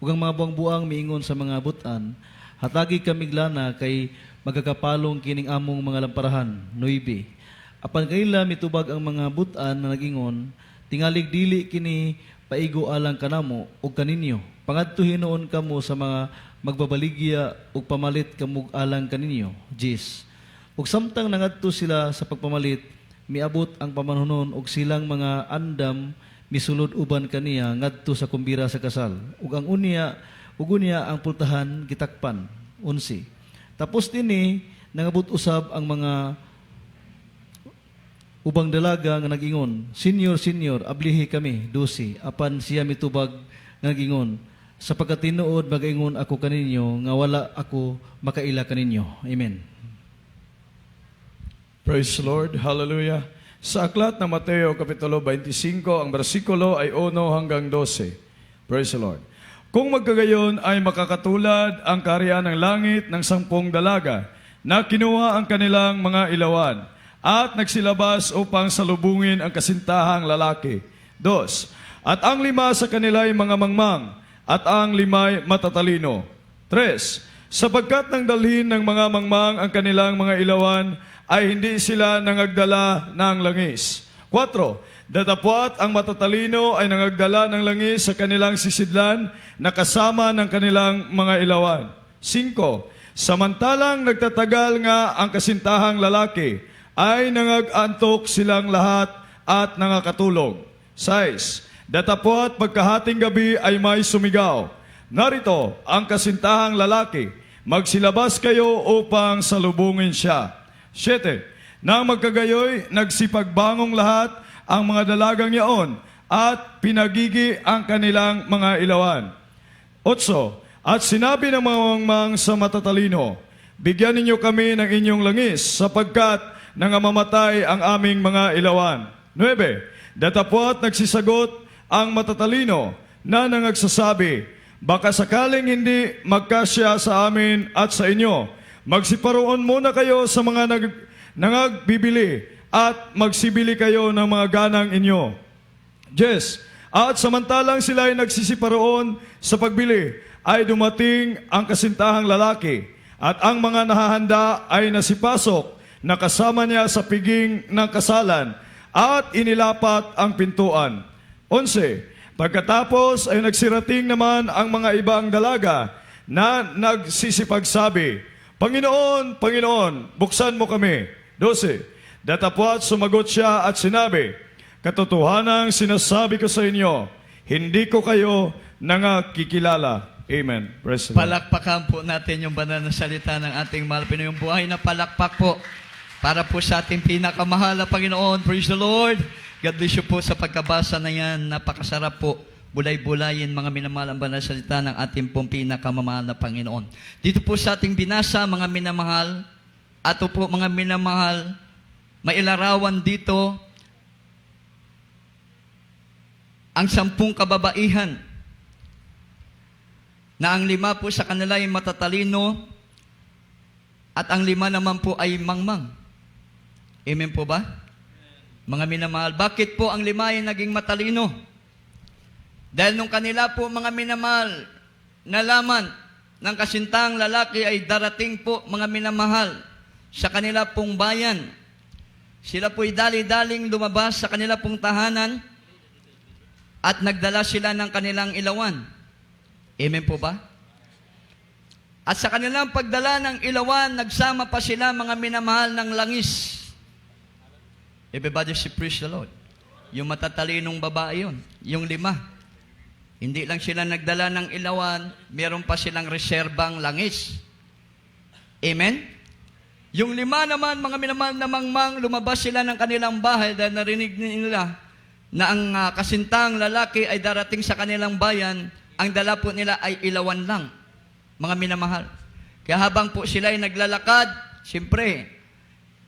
Ug ang mga buang-buang miingon sa mga butan, hatagi kami glana kay magkakapalong kining among mga lamparahan. 9. Apan kaila mitubag ang mga butan na nag-ingon, tingalig dili kini paigo alang kanamo ug kaninyo. Pangadto hinuon kamo sa mga magbabaligya ug pamalit kamo alang kaninyo. 10. Ug samtang nangadto sila sa pagpamalit, miabot ang pamanhonon ug silang mga andam misulod uban kaniya ngadto sa kumbira sa kasal. Ug ang unya ang pultahan gitakpan. 11. Tapos dinhi nangabot usab ang mga ubang dalaga nga nag-ingon, Senyor, Senyor, ablihi kami. 12. Apan siya mitubag nga nag-ingon, sapagkat tinuod mag-ingon ako kaninyo nga wala ako makaila kaninyo. Amen. Praise the Lord. Hallelujah. Sa aklat ng Mateo, Kapitulo 25, ang bersikulo ay 1 hanggang 12. Praise the Lord. Kung magkagayon ay makakatulad ang kaharian ng langit ng 10 dalaga na kinuha ang kanilang mga ilawan at nagsilabas upang salubungin ang kasintahang lalaki. 2. At ang 5 sa kanila ay mga mangmang, at ang 5 matatalino. 3. Sapagkat nang dalhin ng mga mangmang ang kanilang mga ilawan, ay hindi sila nangagdala ng langis. 4. Datapwat ang matatalino ay nangagdala ng langis sa kanilang sisidlan na kasama ng kanilang mga ilawan. 5. Samantalang nagtatagal nga ang kasintahang lalaki, ay nangag-antok silang lahat at nangakatulog. 6. Datapwat pagkahating gabi ay may sumigaw, narito ang kasintahang lalaki, magsilabas kayo upang salubungin siya. 7. Nang magkagayoy, nagsipagbangong lahat ang mga dalagang yaon at pinagigi ang kanilang mga ilawan. 8. At sinabi ng mga mangmang sa matatalino, bigyan ninyo kami ng inyong langis sapagkat nangamamatay ang aming mga ilawan. 9. Datapwat nagsisagot ang matatalino na nangagsasabi, baka sakaling hindi magkasya sa amin at sa inyo, magsiparoon muna kayo sa mga nangagbibili at magsibili kayo ng mga ganang inyo. 10. At samantalang sila ay nagsisiparoon sa pagbili, ay dumating ang kasintahang lalaki at ang mga nahahanda ay nasipasok na kasama niya sa piging ng kasalan at inilapat ang pintuan. 11. Pagkatapos ay nagsirating naman ang mga ibang dalaga na nagsisipagsabi, Panginoon, Panginoon, buksan mo kami. 12. Datapwat sumagot siya at sinabi, katotohanang sinasabi ko sa inyo, hindi ko kayo nangakikilala. Amen. Praise the Lord. Palakpakan po natin yung banal na salita ng ating mahal Pinoyong buhay na palakpak po para po sa ating pinakamahal na Panginoon. Praise the Lord. God bless you po sa pagkabasa na yan. Napakasarap po. Bulay-bulayin mga minamahal ang banal na salita ng ating pong pinakamamahal na Panginoon. Dito po sa ating binasa, mga minamahal, ato po mga minamahal, may ilarawan dito ang 10 kababaihan na ang 5 po sa kanila ay matatalino at ang 5 naman po ay mangmang. Amen po ba? Mga minamahal, bakit po ang 5 ay naging matalino? Dahil nung kanila po mga minamahal, nalaman ng kasintang lalaki ay darating po, mga minamahal, sa kanila pong bayan. Sila po'y dali-daling lumabas sa kanila pong tahanan at nagdala sila ng kanilang ilawan. Amen po ba? At sa kanilang pagdala ng ilawan, nagsama pa sila, mga minamahal, ng langis. Everybody say praise the Lord. Yung matatalinong babae yun, yung 5. Hindi lang sila nagdala ng ilawan, meron pa silang reserbang langis. Amen? Yung 5 naman, mga minamahal na mangmang, lumabas sila ng kanilang bahay dahil narinig nila na ang kasintang lalaki ay darating sa kanilang bayan, ang dala po nila ay ilawan lang, mga minamahal. Kaya habang po sila ay naglalakad, siyempre,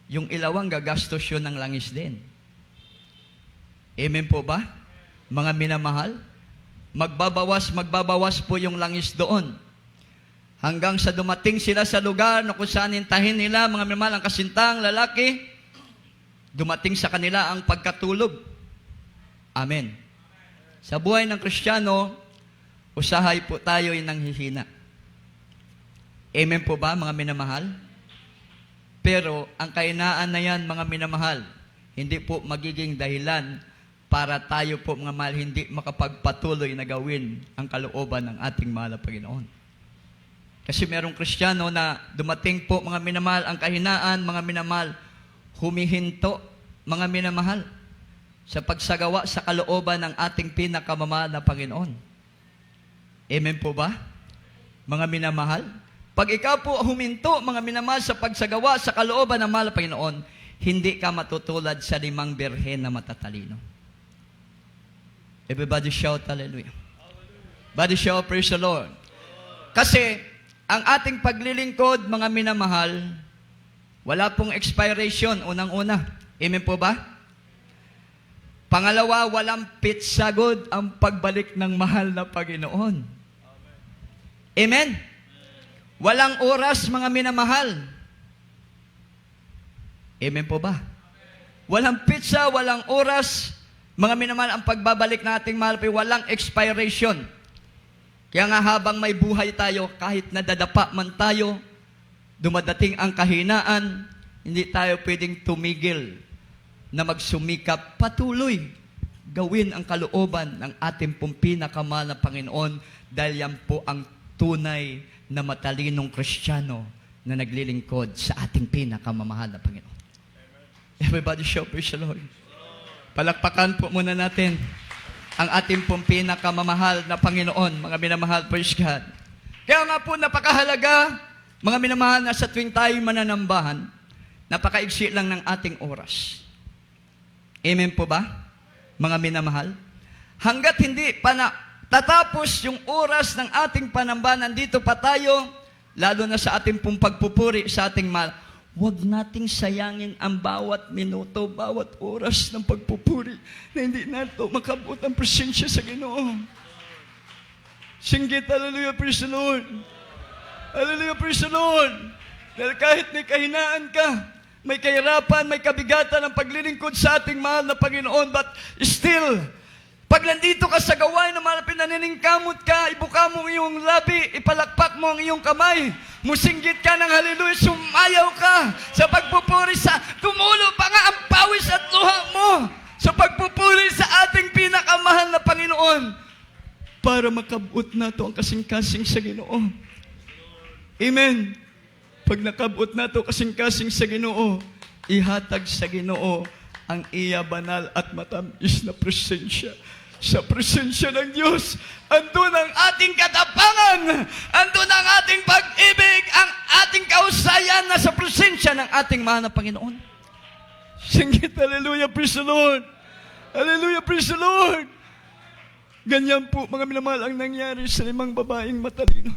yung ilawang gagastos yun ng langis din. Amen po ba? Mga minamahal, magbabawas po yung langis doon. Hanggang sa dumating sila sa lugar na kung saan hintahin nila, mga minamahal, ang kasintang lalaki, dumating sa kanila ang pagkatulog. Amen. Sa buhay ng Kristiyano, usahay po tayo ay nanghihina. Amen po ba, mga minamahal? Pero ang kahinaan na yan, mga minamahal, hindi po magiging dahilan para tayo po, mga mahal, hindi makapagpatuloy na gawin ang kalooban ng ating mahal na Panginoon. Kasi merong Kristiyano na dumating po, mga minamahal, ang kahinaan, mga minamahal, humihinto, mga minamahal, sa pagsagawa sa kalooban ng ating pinakamamahal na Panginoon. Amen po ba? Mga minamahal, pag ikaw po huminto, mga minamahal, sa pagsagawa sa kalooban ng mahal na Panginoon, hindi ka matutulad sa 5 birhen na matatalino. Everybody shout hallelujah. Everybody shout praise the Lord. Kasi ang ating paglilingkod, mga minamahal, wala pong expiration, unang-una. Amen po ba? Pangalawa, walang pitsagod ang pagbalik ng mahal na Panginoon. Amen? Walang oras, mga minamahal. Amen po ba? Walang pizza, walang oras, mga minamahal, ang pagbabalik ng ating mahal, walang expiration. Kaya nga habang may buhay tayo, kahit nadadapa man tayo, dumadating ang kahinaan, hindi tayo pwedeng tumigil na magsumikap, patuloy gawin ang kalooban ng ating pong pinakamahal na Panginoon dahil yan po ang tunay na matalinong Kristiyano na naglilingkod sa ating pinakamamahal na Panginoon. Everybody shout praise the Lord. Palakpakan po muna natin ang ating pong pinakamamahal na Panginoon, mga minamahal, praise God. Kaya nga po napakahalaga, mga minamahal, na sa tuwing tayo mananambahan, napakaigsi lang ng ating oras. Amen po ba, mga minamahal? Hanggat hindi pa tatapos yung oras ng ating panambahan, nandito pa tayo, lalo na sa ating pong pagpupuri sa ating mahal, huwag nating sayangin ang bawat minuto, bawat oras ng pagpupuri na hindi nato makabot ang presensya sa Ginoo. Singgit, hallelujah, praise the Lord. Hallelujah, praise the Lord. Dahil kahit may kahinaan ka, may kahirapan, may kabigatan ng paglilingkod sa ating mahal na Panginoon, but still, pag nandito ka sa gawain na mahal, pinaniningkamot ka, ibuka mo ang iyong labi, ipalakpak mo ang iyong kamay, musinggit ka ng hallelujah, sumayaw ka sa pagpupuri sa, tumulo pa nga ang pawis at luha mo sa pagpupuri sa ating pinakamahal na Panginoon para makabot na ito ang kasing-kasing sa Ginoo. Amen. Pag nakabot na ito kasing-kasing sa Ginoo, ihatag sa Ginoo ang iya banal at matamis na presensya. Sa presensya ng Diyos, andun ang ating katapangan, andun ang ating pag-ibig, ang ating kausayan na sa presensya ng ating mahal na Panginoon. Singgit, hallelujah, praise the Lord. Hallelujah, praise the Lord. Ganyan po, mga minamahal, ang nangyari sa 5 babaeng matalino.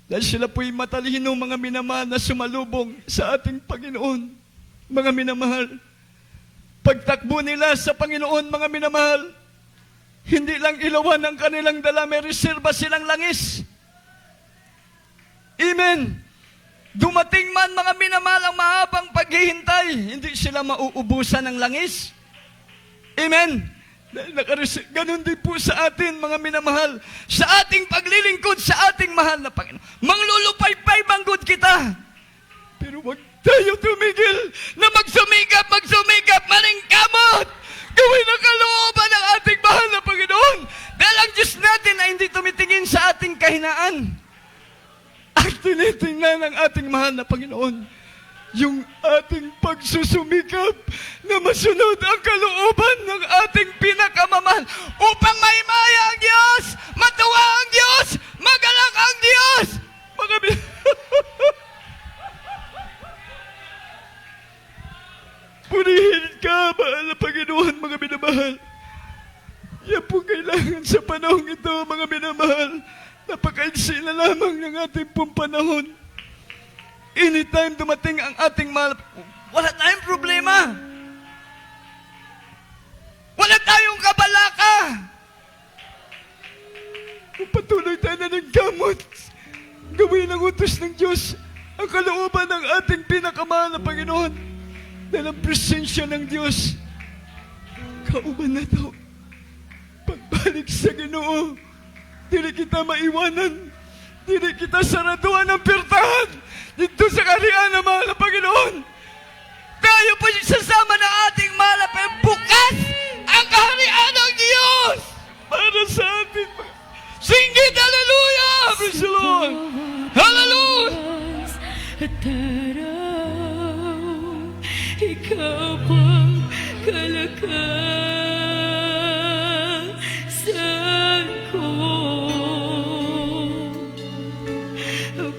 Dahil sila po'y matalino, mga minamahal, na sumalubong sa ating Panginoon. Mga minamahal, pagtakbo nila sa Panginoon, mga minamahal, hindi lang ilawan ang kanilang dala, may reserba silang langis. Amen. Dumating man, mga minamahal, ang mahabang paghihintay, hindi sila mauubusan ng langis. Amen. Dahil ganun din po sa atin, mga minamahal, sa ating paglilingkod sa ating mahal na Panginoon. Manglulupay-pay banggod kita. Pero wag tayo tumigil na magsumikap, maningkamot. Gawin ang kalooban ng ating mahal na Panginoon. Dahil ang Diyos natin ay hindi tumitingin sa ating kahinaan. At tinitingnan ng ating mahal na Panginoon yung ating pagsusumikap na masunod ang kalooban ng ating pinakamamahal upang maimaya ang Diyos, matuwa ang Diyos, magalak ang Diyos. Purihin ka, mahal na Panginoon, mga minamahal. Yan po kailangan sa panahon ito, mga minamahal. Napakaiksi na lamang ng ating pong panahon. Anytime dumating ang ating mahal, wala tayong problema. Wala tayong kabalaka. Kung patuloy tayo na ng gamot, gawin ang utos ng Diyos ang kalooban ng ating pinakamahal na Panginoon. Dahil ang presensya ng Diyos, kauban na daw. Pagbalik sa Ginoo, dili kita maiwanan, dili kita saraduan ng pirtahan dito sa kaharian ng mahal na Panginoon. Tayo po sasama ng ating mahal na Panginoon. Bukas ang kaharian ng Diyos para sa atin. Singgit, hallelujah! Praise the Lord! Hallelujah! At taraw, ikaw pang kalakasan ko.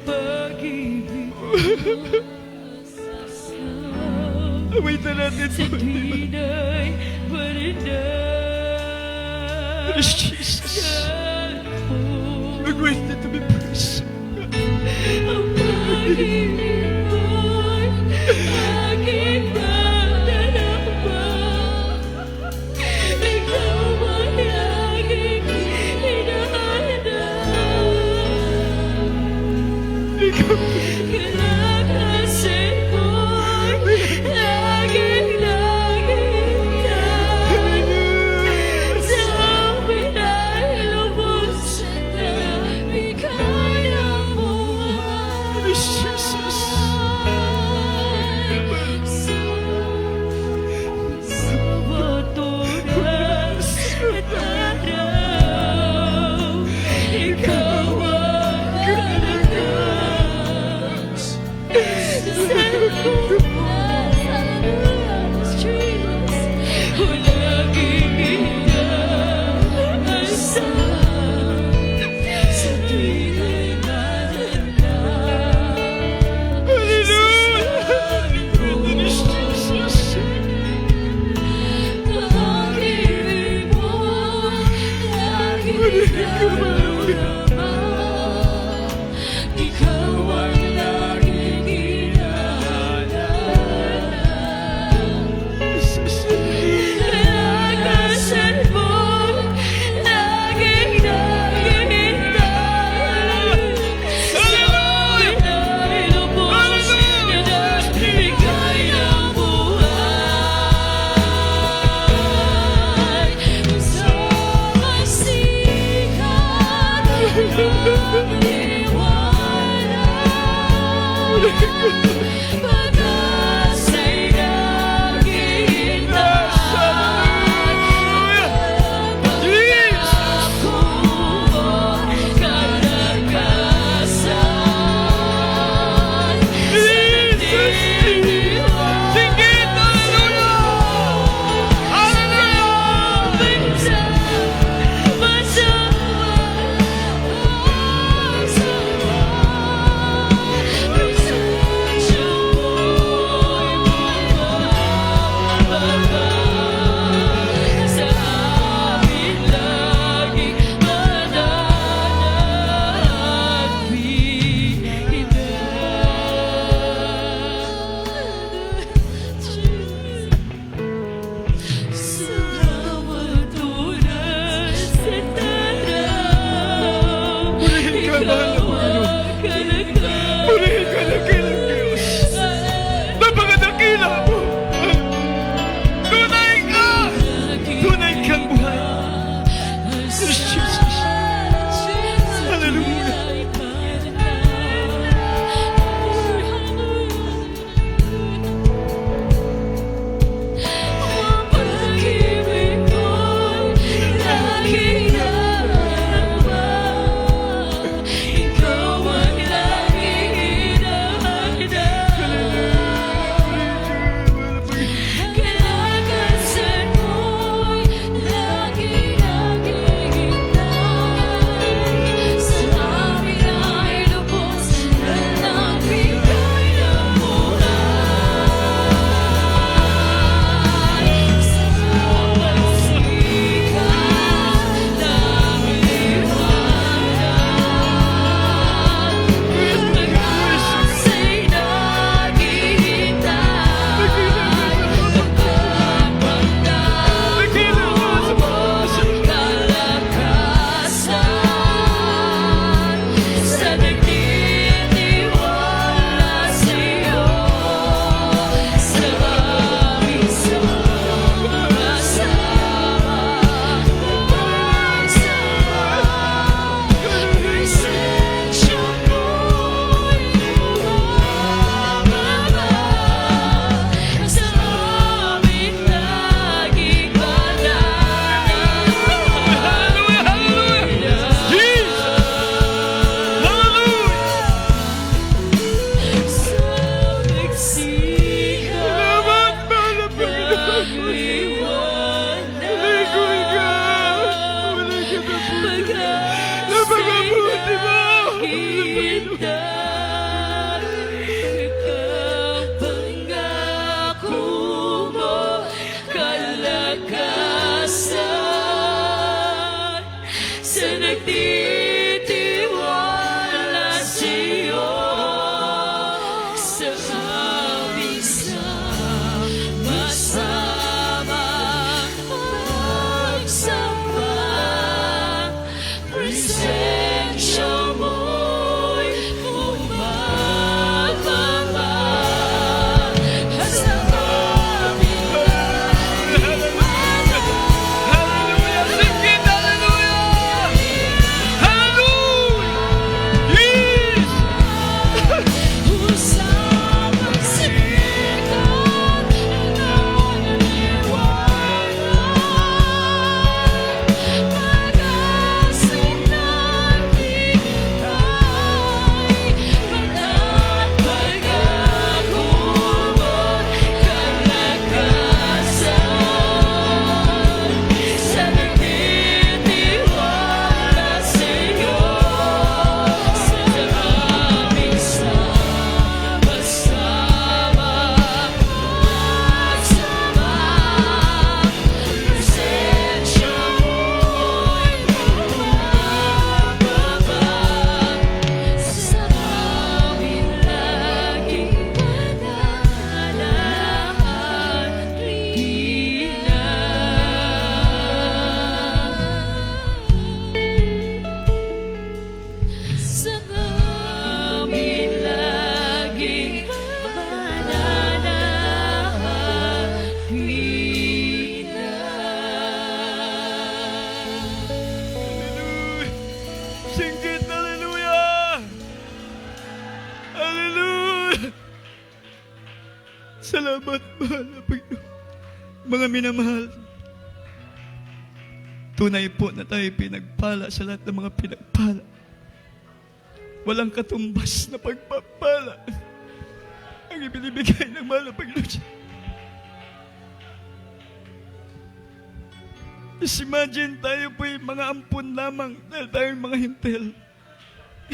Pag-ibig mo sasama Awitan natin sa po. tuwina'y parindan Praise Jesus. ko. We're worthy to be praised. Ang pag-ibig mo'y aking pagdarama. Ikaw ay aking hinahanap. Kalakasan mo'y laging nakikita. Sa pinalubos na bigay ang buhay. Praise Jesus. kalakasan sa nagtitiwala sa'yo sa aming sama-sama pagsamba. Presensya mo'y bumababa sa aming Hallelujah! Sing it! Hallelujah! Hallelujah! Yes! usamang sikat na naniwala, pag-asing nagbigay, pagkat pag-akumot kalakasan sa nagtitiwala sa'yo sa aming sama-sama pagsama. Presensya mo'y bumababa sa aming laging pananahan, sa aming laging pananahan. Sing it! Hallelujah! Hallelujah! Salamat, mahal na Panginoon. Mga minamahal, tunay po na tayo pinagpala sa lahat ng mga pinagpala. Walang katumbas na pagpapala ang ibinibigay ng mahal na Panginoon. Just imagine tayo po'y mga ampun lamang dahil tayong mga hintel.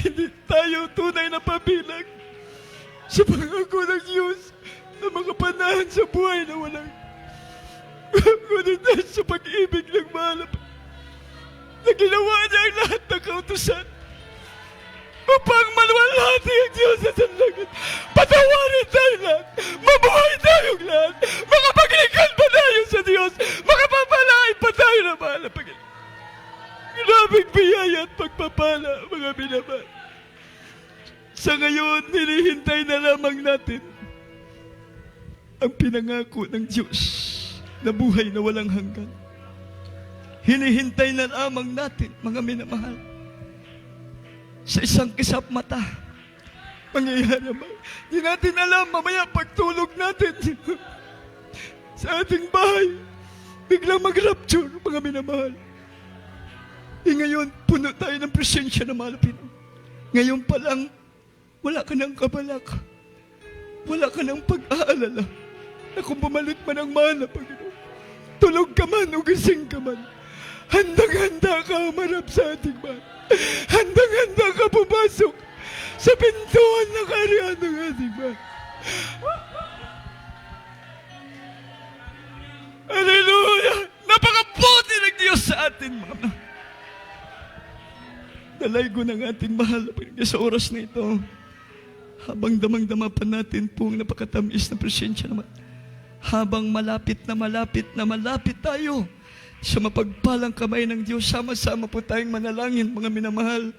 Hindi tayo tunay na pabilang sa pangako ng Diyos na mga panahan sa buhay na walang ngunit dahil sa pag-ibig ng mahal na ginawa niya ang lahat ng kautusan upang maluwalhati ang Diyos sa langit. Patawarin tayo lahat, mabuhay tayong lahat, makapaglingkod pa tayo sa Diyos, makapapalain pa tayo na mahal na Panginoon. Grabing biyaya at pagpapala, mga binabal. Sa ngayon, hinihintay na lamang natin ang pinangako ng Diyos na buhay na walang hanggan. Hinihintay na lamang natin, mga minamahal, sa isang kisap mata. Mangyayari ba? Di natin alam, mamaya pagtulog natin sa ating bahay, biglang mag-rapture, mga minamahal. Ngayon, puno tayo ng presensya ng mahal na Panginoon. Ngayon pa lang, wala ka ng kabalak. Wala ka ng pag-aalala na kung bumalik man ang mahal na Panginoon, tulog ka man o gising ka man, handang-handa ka umarap sa ating mahal. Handang-handa ka pumasok sa pintuan na kaharian ng ating mahal. Hallelujah! Napakabuti ng Diyos sa atin, mga mahal. Dalaygo ng ating mahal na Panginoon sa oras na ito. Habang damang-dama pa natin po ang napakatamis na presensya naman. Habang malapit tayo sa mapagpalang kamay ng Diyos, sama-sama po tayong manalangin, mga minamahal.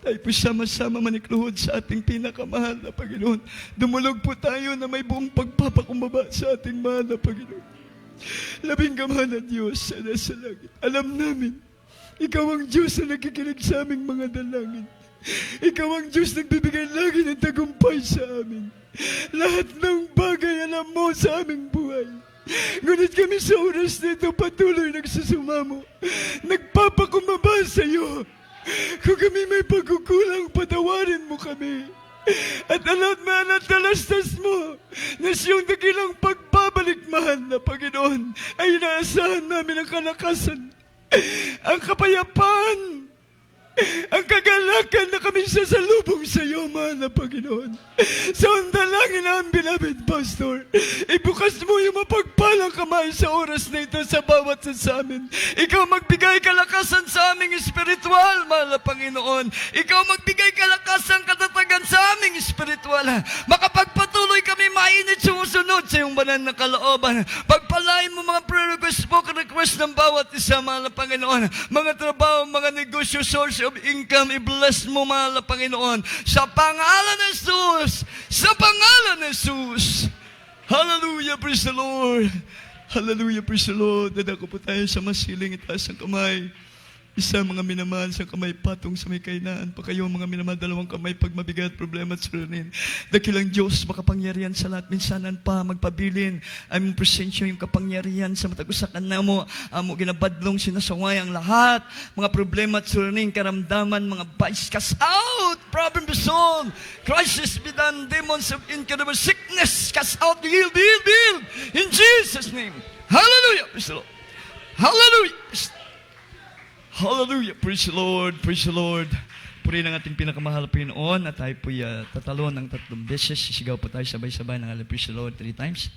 Tayo po sama-sama manikluhod sa ating pinakamahal na Panginoon. Dumulog po tayo na may buong pagpapakumbaba sa ating mahal na Panginoon. Labing kamahal na Diyos sa nasa langit. Alam namin, Ikaw ang Diyos na nakikinig sa aming mga dalangin. Ikaw ang Diyos na nagbibigay lagi ng tagumpay sa amin. Lahat ng bagay alam mo sa aming buhay. Ngunit kami sa oras nito patuloy nagsusumamo. Nagpapakumbaba sa iyo. Kung kami may pagkukulang, patawarin mo kami. At alam mo at talastas mo na siyang dakilang pagbabalik, mahal na Panginoon, ay inaasahan namin ang kalakasan, ang kapayapaan, ang kagalakan na kami sasalubong sa iyo, mahal na Panginoon. Sa dalangin ang beloved pastor, ibukas mo yung mapagpalang kamay sa oras na ito sa bawat isa sa amin. Ikaw magbigay kalakasan sa aming espiritual, mahal na Panginoon. Ikaw magbigay kalakasan, katatagan sa aming espiritual. Makapagpatuloy kami mainit sumusunod sa iyong banal na kalooban. Pagpalain mo mga prayer request, spoken request ng bawat isa, mahal na Panginoon. Mga trabaho, mga negosyo, source of income, i-bless mo, mahal na Panginoon. Sa pangalan ng Jesus! Sa pangalan ng Jesus! Hallelujah, praise the Lord! Hallelujah, praise the Lord! Dadako po tayo sa masiling, itaas ang kamay. Isa, mga minamahal sa kamay, patong sa may kainaan. Pa kayo, mga minamahal, dalawang kamay, pag mabigat, problema at suranin. Dakilang Diyos, makapangyarihan sa lahat, minsanan pa, magpabilin. Ay mong presensya yung kapangyarihan sa matagusakan na mo. Amo ginabadlong, sinasaway ang lahat. Mga problema at suranin, karamdaman, mga vice, cast out, problem be solved. Crisis be done, demons of incurable sickness, cast out, be healed, be healed, be healed. In Jesus' name. Hallelujah, praise the Lord. Hallelujah. Hallelujah. Praise the Lord. Praise the Lord. Purihin ang ating pinakamahal Panginoon at tayo po'y tatalon ng 3 beses. Sisigaw po tayo sabay-sabay ng praise the Lord 3 times.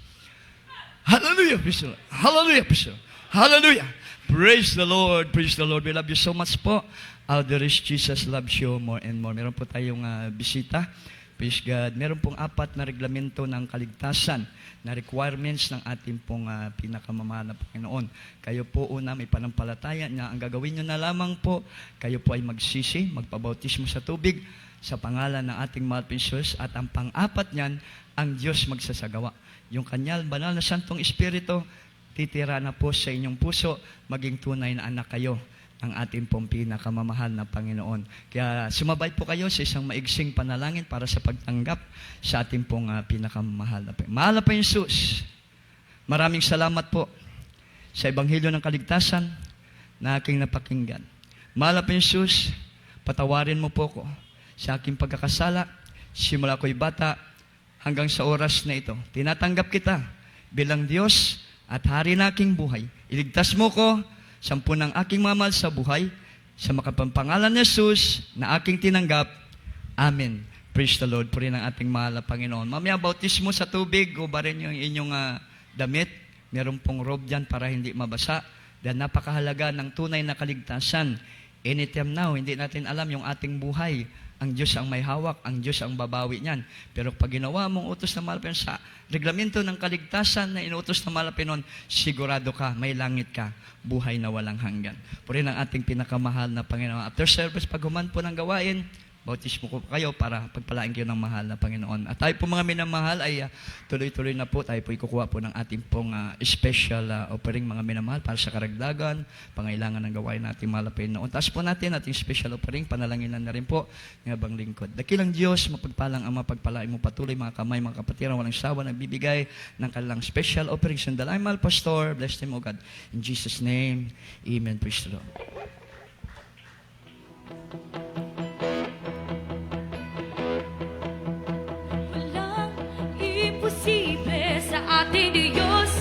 Hallelujah. Praise the Lord. Hallelujah. Praise the Lord. Hallelujah. Praise the Lord. Praise the Lord. We love you so much po. There is Jesus loves you more and more. Meron po tayong bisita. Praise God. Meron pong 4 na reglamento ng kaligtasan na requirements ng ating pong pinakamamahal na Panginoon. Kayo po una may panampalataya na ang gagawin nyo na lamang po, kayo po ay magsisi, magpabautismo sa tubig sa pangalan ng ating mahal Jesus at ang pang-4 niyan, ang Diyos magsasagawa. Yung kanyang banal na Santong Espiritu, titira na po sa inyong puso, maging tunay na anak kayo ang ating pong pinakamamahal na Panginoon. Kaya sumabay po kayo sa isang maigsing panalangin para sa pagtanggap sa ating pong pinakamamahal na Panginoon. Mahal na Panginoon Jesus, maraming salamat po sa Ebanghelyo ng Kaligtasan na aking napakinggan. Mahal na Panginoon Jesus, patawarin mo po ko sa aking pagkakasala, simula ko'y bata hanggang sa oras na ito. Tinatanggap kita bilang Diyos at Hari na aking buhay. Iligtas mo ko ng aking mamahal sa buhay, sa makapampangalan ni Jesus na aking tinanggap. Amen. Praise the Lord. Purihin ang ating mahal na Panginoon. Mamaya, bautismo sa tubig, ubarin yung inyong damit. Meron pong robe dyan para hindi mabasa. Dahil napakahalaga ng tunay na kaligtasan. Anytime now, hindi natin alam yung ating buhay. Ang Diyos ang may hawak, ang Diyos ang babawi niyan. Pero pag ginawa mong utos ng mahal Panginoon sa reglamento ng kaligtasan na inuutos ng mahal Panginoon, sigurado ka, may langit ka, buhay na walang hanggan. Purihin ang ating pinakamahal na Panginoon. After service, pag human po ng gawain, bautismo ko kayo para pagpalain kayo ng mahal na Panginoon. At tayo po mga minamahal ay tuloy-tuloy na po. Tayo po ikukuha po ng ating pong special offering mga minamahal para sa karagdagan, pangailangan ng gawain natin mahal na Panginoon. Taas po natin ating special offering, panalanginan na rin po ng abang lingkod. Dakilang Diyos, mapagpalang ang mapagpalain mo patuloy mga kamay, mga kapatiran, walang sawa, nagbibigay ng kanilang special offering. Sandalay, mahal Pastor, bless them, O God. In Jesus' name, Amen. Praise the Lord. Walang imposible sa ating Diyos.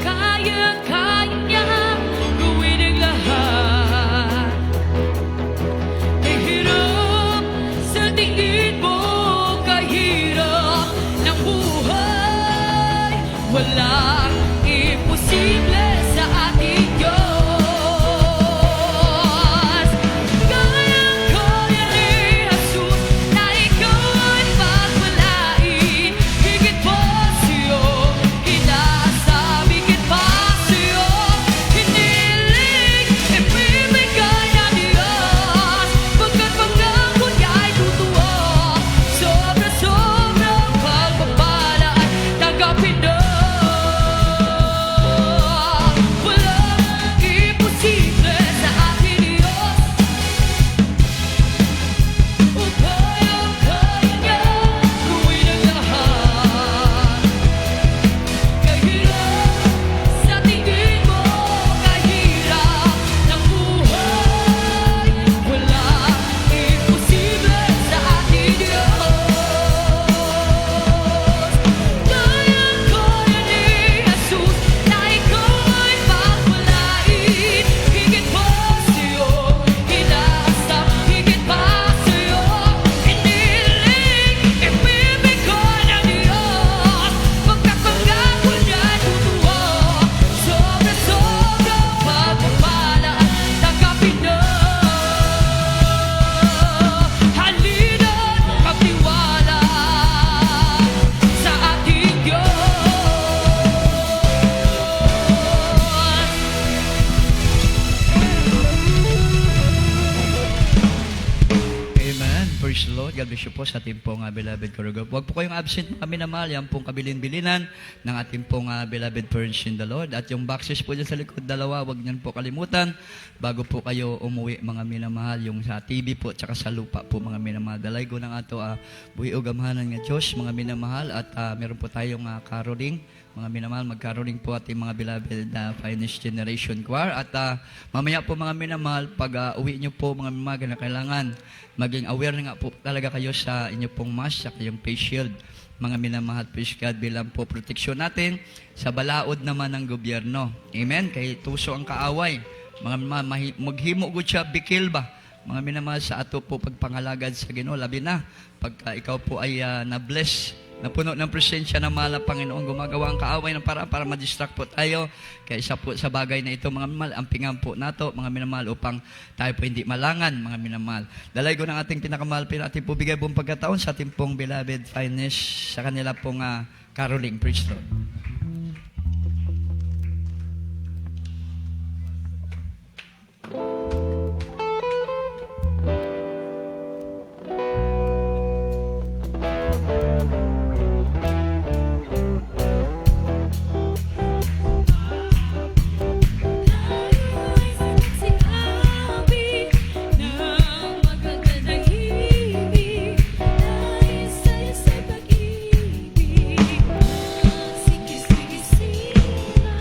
Kaya niya gawin ang lahat. Kahirap sa tingin mo, kahirap ng buhay. Walang imposible sa ating Diyos. Kaya ni Jesus na ikaw ay pagpalain. Higit pa sa'yo, kinasab, higit pa sa'yo, hiniling, ibibigay ng Diyos. Pagkat pangako niya ay totoo, sobra-sobrang pagpapala at tanggapin na. Bishop po sa ating pong beloved Corrigo. Huwag po kayong absent mga minamahal. Yan pong kabilin-bilinan ng ating pong beloved parents in the Lord. At yung boxes po dyan sa likod, dalawa, huwag niyan po kalimutan. Bago po kayo umuwi mga minamahal, yung sa TV po, tsaka sa lupa po mga minamahal. Dalay ko ng ato buhi o gamhanan nga Diyos mga minamahal. At meron po tayong caroling. Mga minamahal, mag-caroling po ating mga beloved Finest Generation Choir. At mamaya po mga minamahal, pag uwi nyo po mga minamahal na kailangan, maging aware na nga po talaga kayo sa inyo pong mask, sa kayong face shield. Mga minamahal, praise God, bilang po proteksyon natin sa balaod naman ng gobyerno. Amen? Kay tuso ang kaaway. Mga minamahal, maghimo gud siya, bikil ba? Mga minamahal, sa ato po pagpangalagad sa Ginoo, labi na pagka ikaw po ay na-bless, napuno ng presensya ng mahal na Panginoon, gumagawa ang kaaway ng para ma-distract po tayo. Kaya isa po sa bagay na ito, mga minamahal, ampingan po nato, mga minamahal, upang tayo po hindi malangan, mga minamahal. Dalay ko ng ating pinakamahal, ating po bigay buong pagkataon sa ating pong beloved Finest, sa kanila pong caroling. Praise the Lord. Si Abi ng magagandang himig, nais sa'yo sa'y pag-ibig. Sikis-sikis-sila,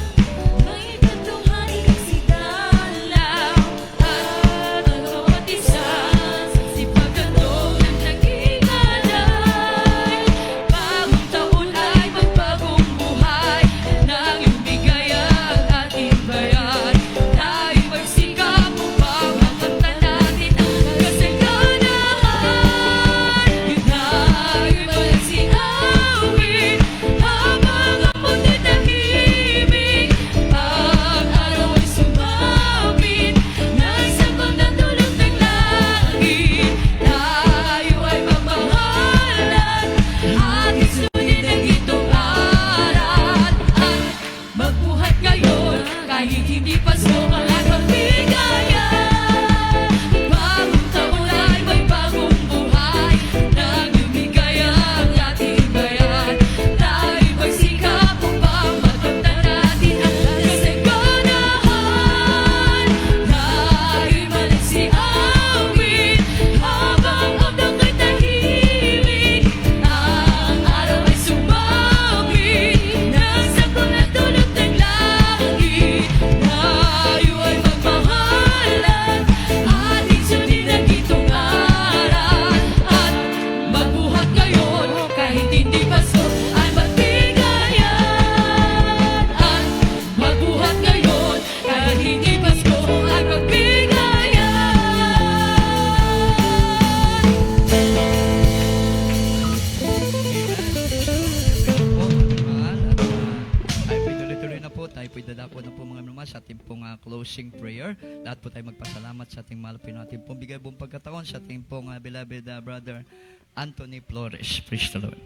may tatuhanin si Dalaw, at ang kapatisan si pagkandong ng naging alay. Bagong taon ay magbagong buhay, nang iyong bigay ang ating bayan. Tayo magsikap upang makamtan natin ang kasaganahan. Yun tayo'y magsiawit habang ang mundo tahimik. Ang araw ay sumapit, nagsabang ng dulot ng langit. Tayo ay magmahalan at isunin ang itong aral. At magbuhat ngayon kahit hindi paso ang ating bigayan. Bagong taon ay may bagong buhay, nang lumigay ang ating bayan. Tayo'y magsikap upang makamtan natin ang kasaganahan. Tayo'y managsiawit habang ang dangay tahimik. Ang araw ay sumapit, nagsabang ng dulot ng langit. Tayo ay magmahalan at isunin ang itong aral. At magbuhat ngayon kahit hindi paso ay magbigayan. At magbuhat ngayon kahit hindi paso ay Tayo po'y tuloy-tuloy na po. Tayo po'y dadako na po mga minamahal sa ating pong closing prayer. Lahat po tayo magpasalamat sa ating mahal Pinoy. Ating pong bigay buong pagkataon sa ating pong beloved brother Anthony Flores. Praise the Lord.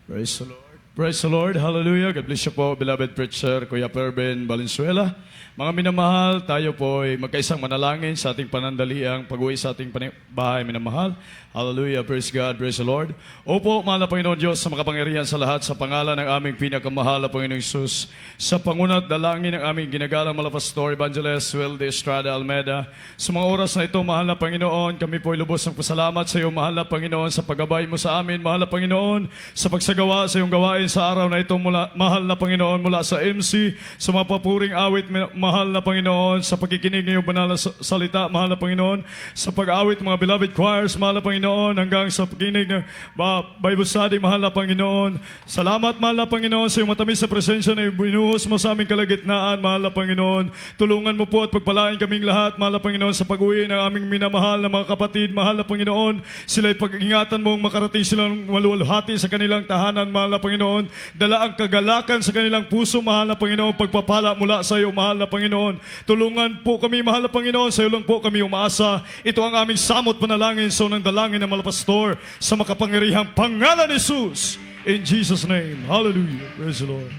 Praise the Lord. Praise the Lord. Hallelujah. God bless you po, beloved preacher, Kuya Perben Valenzuela. Mga minamahal, tayo po ay magkaisang manalangin sa ating panandaliang pag-uwi sa ating bahay, minamahal. Hallelujah. Praise God. Praise the Lord. Opo, mahal na Panginoon Diyos, sa makapangyarihan sa lahat, sa pangalan ng aming pinakamahal na Panginoong Isus, sa pangunat dalangin ng aming ginagalang Malapastor Evangelist Wilde Estrada Almeida, sa mga oras na ito, mahal na Panginoon, kami po ay lubos ng pasalamat sa iyo, mahal na Panginoon, sa paggabay mo sa amin, mahal na Panginoon, sa pagsagawa sa iyong gawain sa araw na ito, mahal na Panginoon, mula sa MC, sa mga papuring awit, mahal na Panginoon, sa pagkikinig ng iyong banal na salita, mahal na Panginoon, sa pag-awit mga beloved choirs, mahal na Panginoon, hanggang sa pagkinig ng Bible study, mahal na Panginoon. Salamat, mahal na Panginoon, sa iyong matamis na presensya na binuhos mo sa aming kalagitnaan, mahal na Panginoon. Tulungan mo po at pagpalain kaming lahat, mahal na Panginoon, sa pag-uwi ng aming minamahal na mga kapatid, mahal na Panginoon. Sila'y pag-ingatan mong makarating silang maluwalhati sa kanilang tahanan, mahal na Panginoon. Dala ang kagalakan sa kanilang puso, mahal na Panginoon, pagpapala mula sa iyo, mahal na Panginoon. Tulungan po kami, mahal na Panginoon, sa iyo lang po kami umaasa. Ito ang aming samot panalangin, so ng dalangin ng Malapastor, sa makapangyarihang pangalan ni Jesus. In Jesus' name. Hallelujah. Praise the Lord.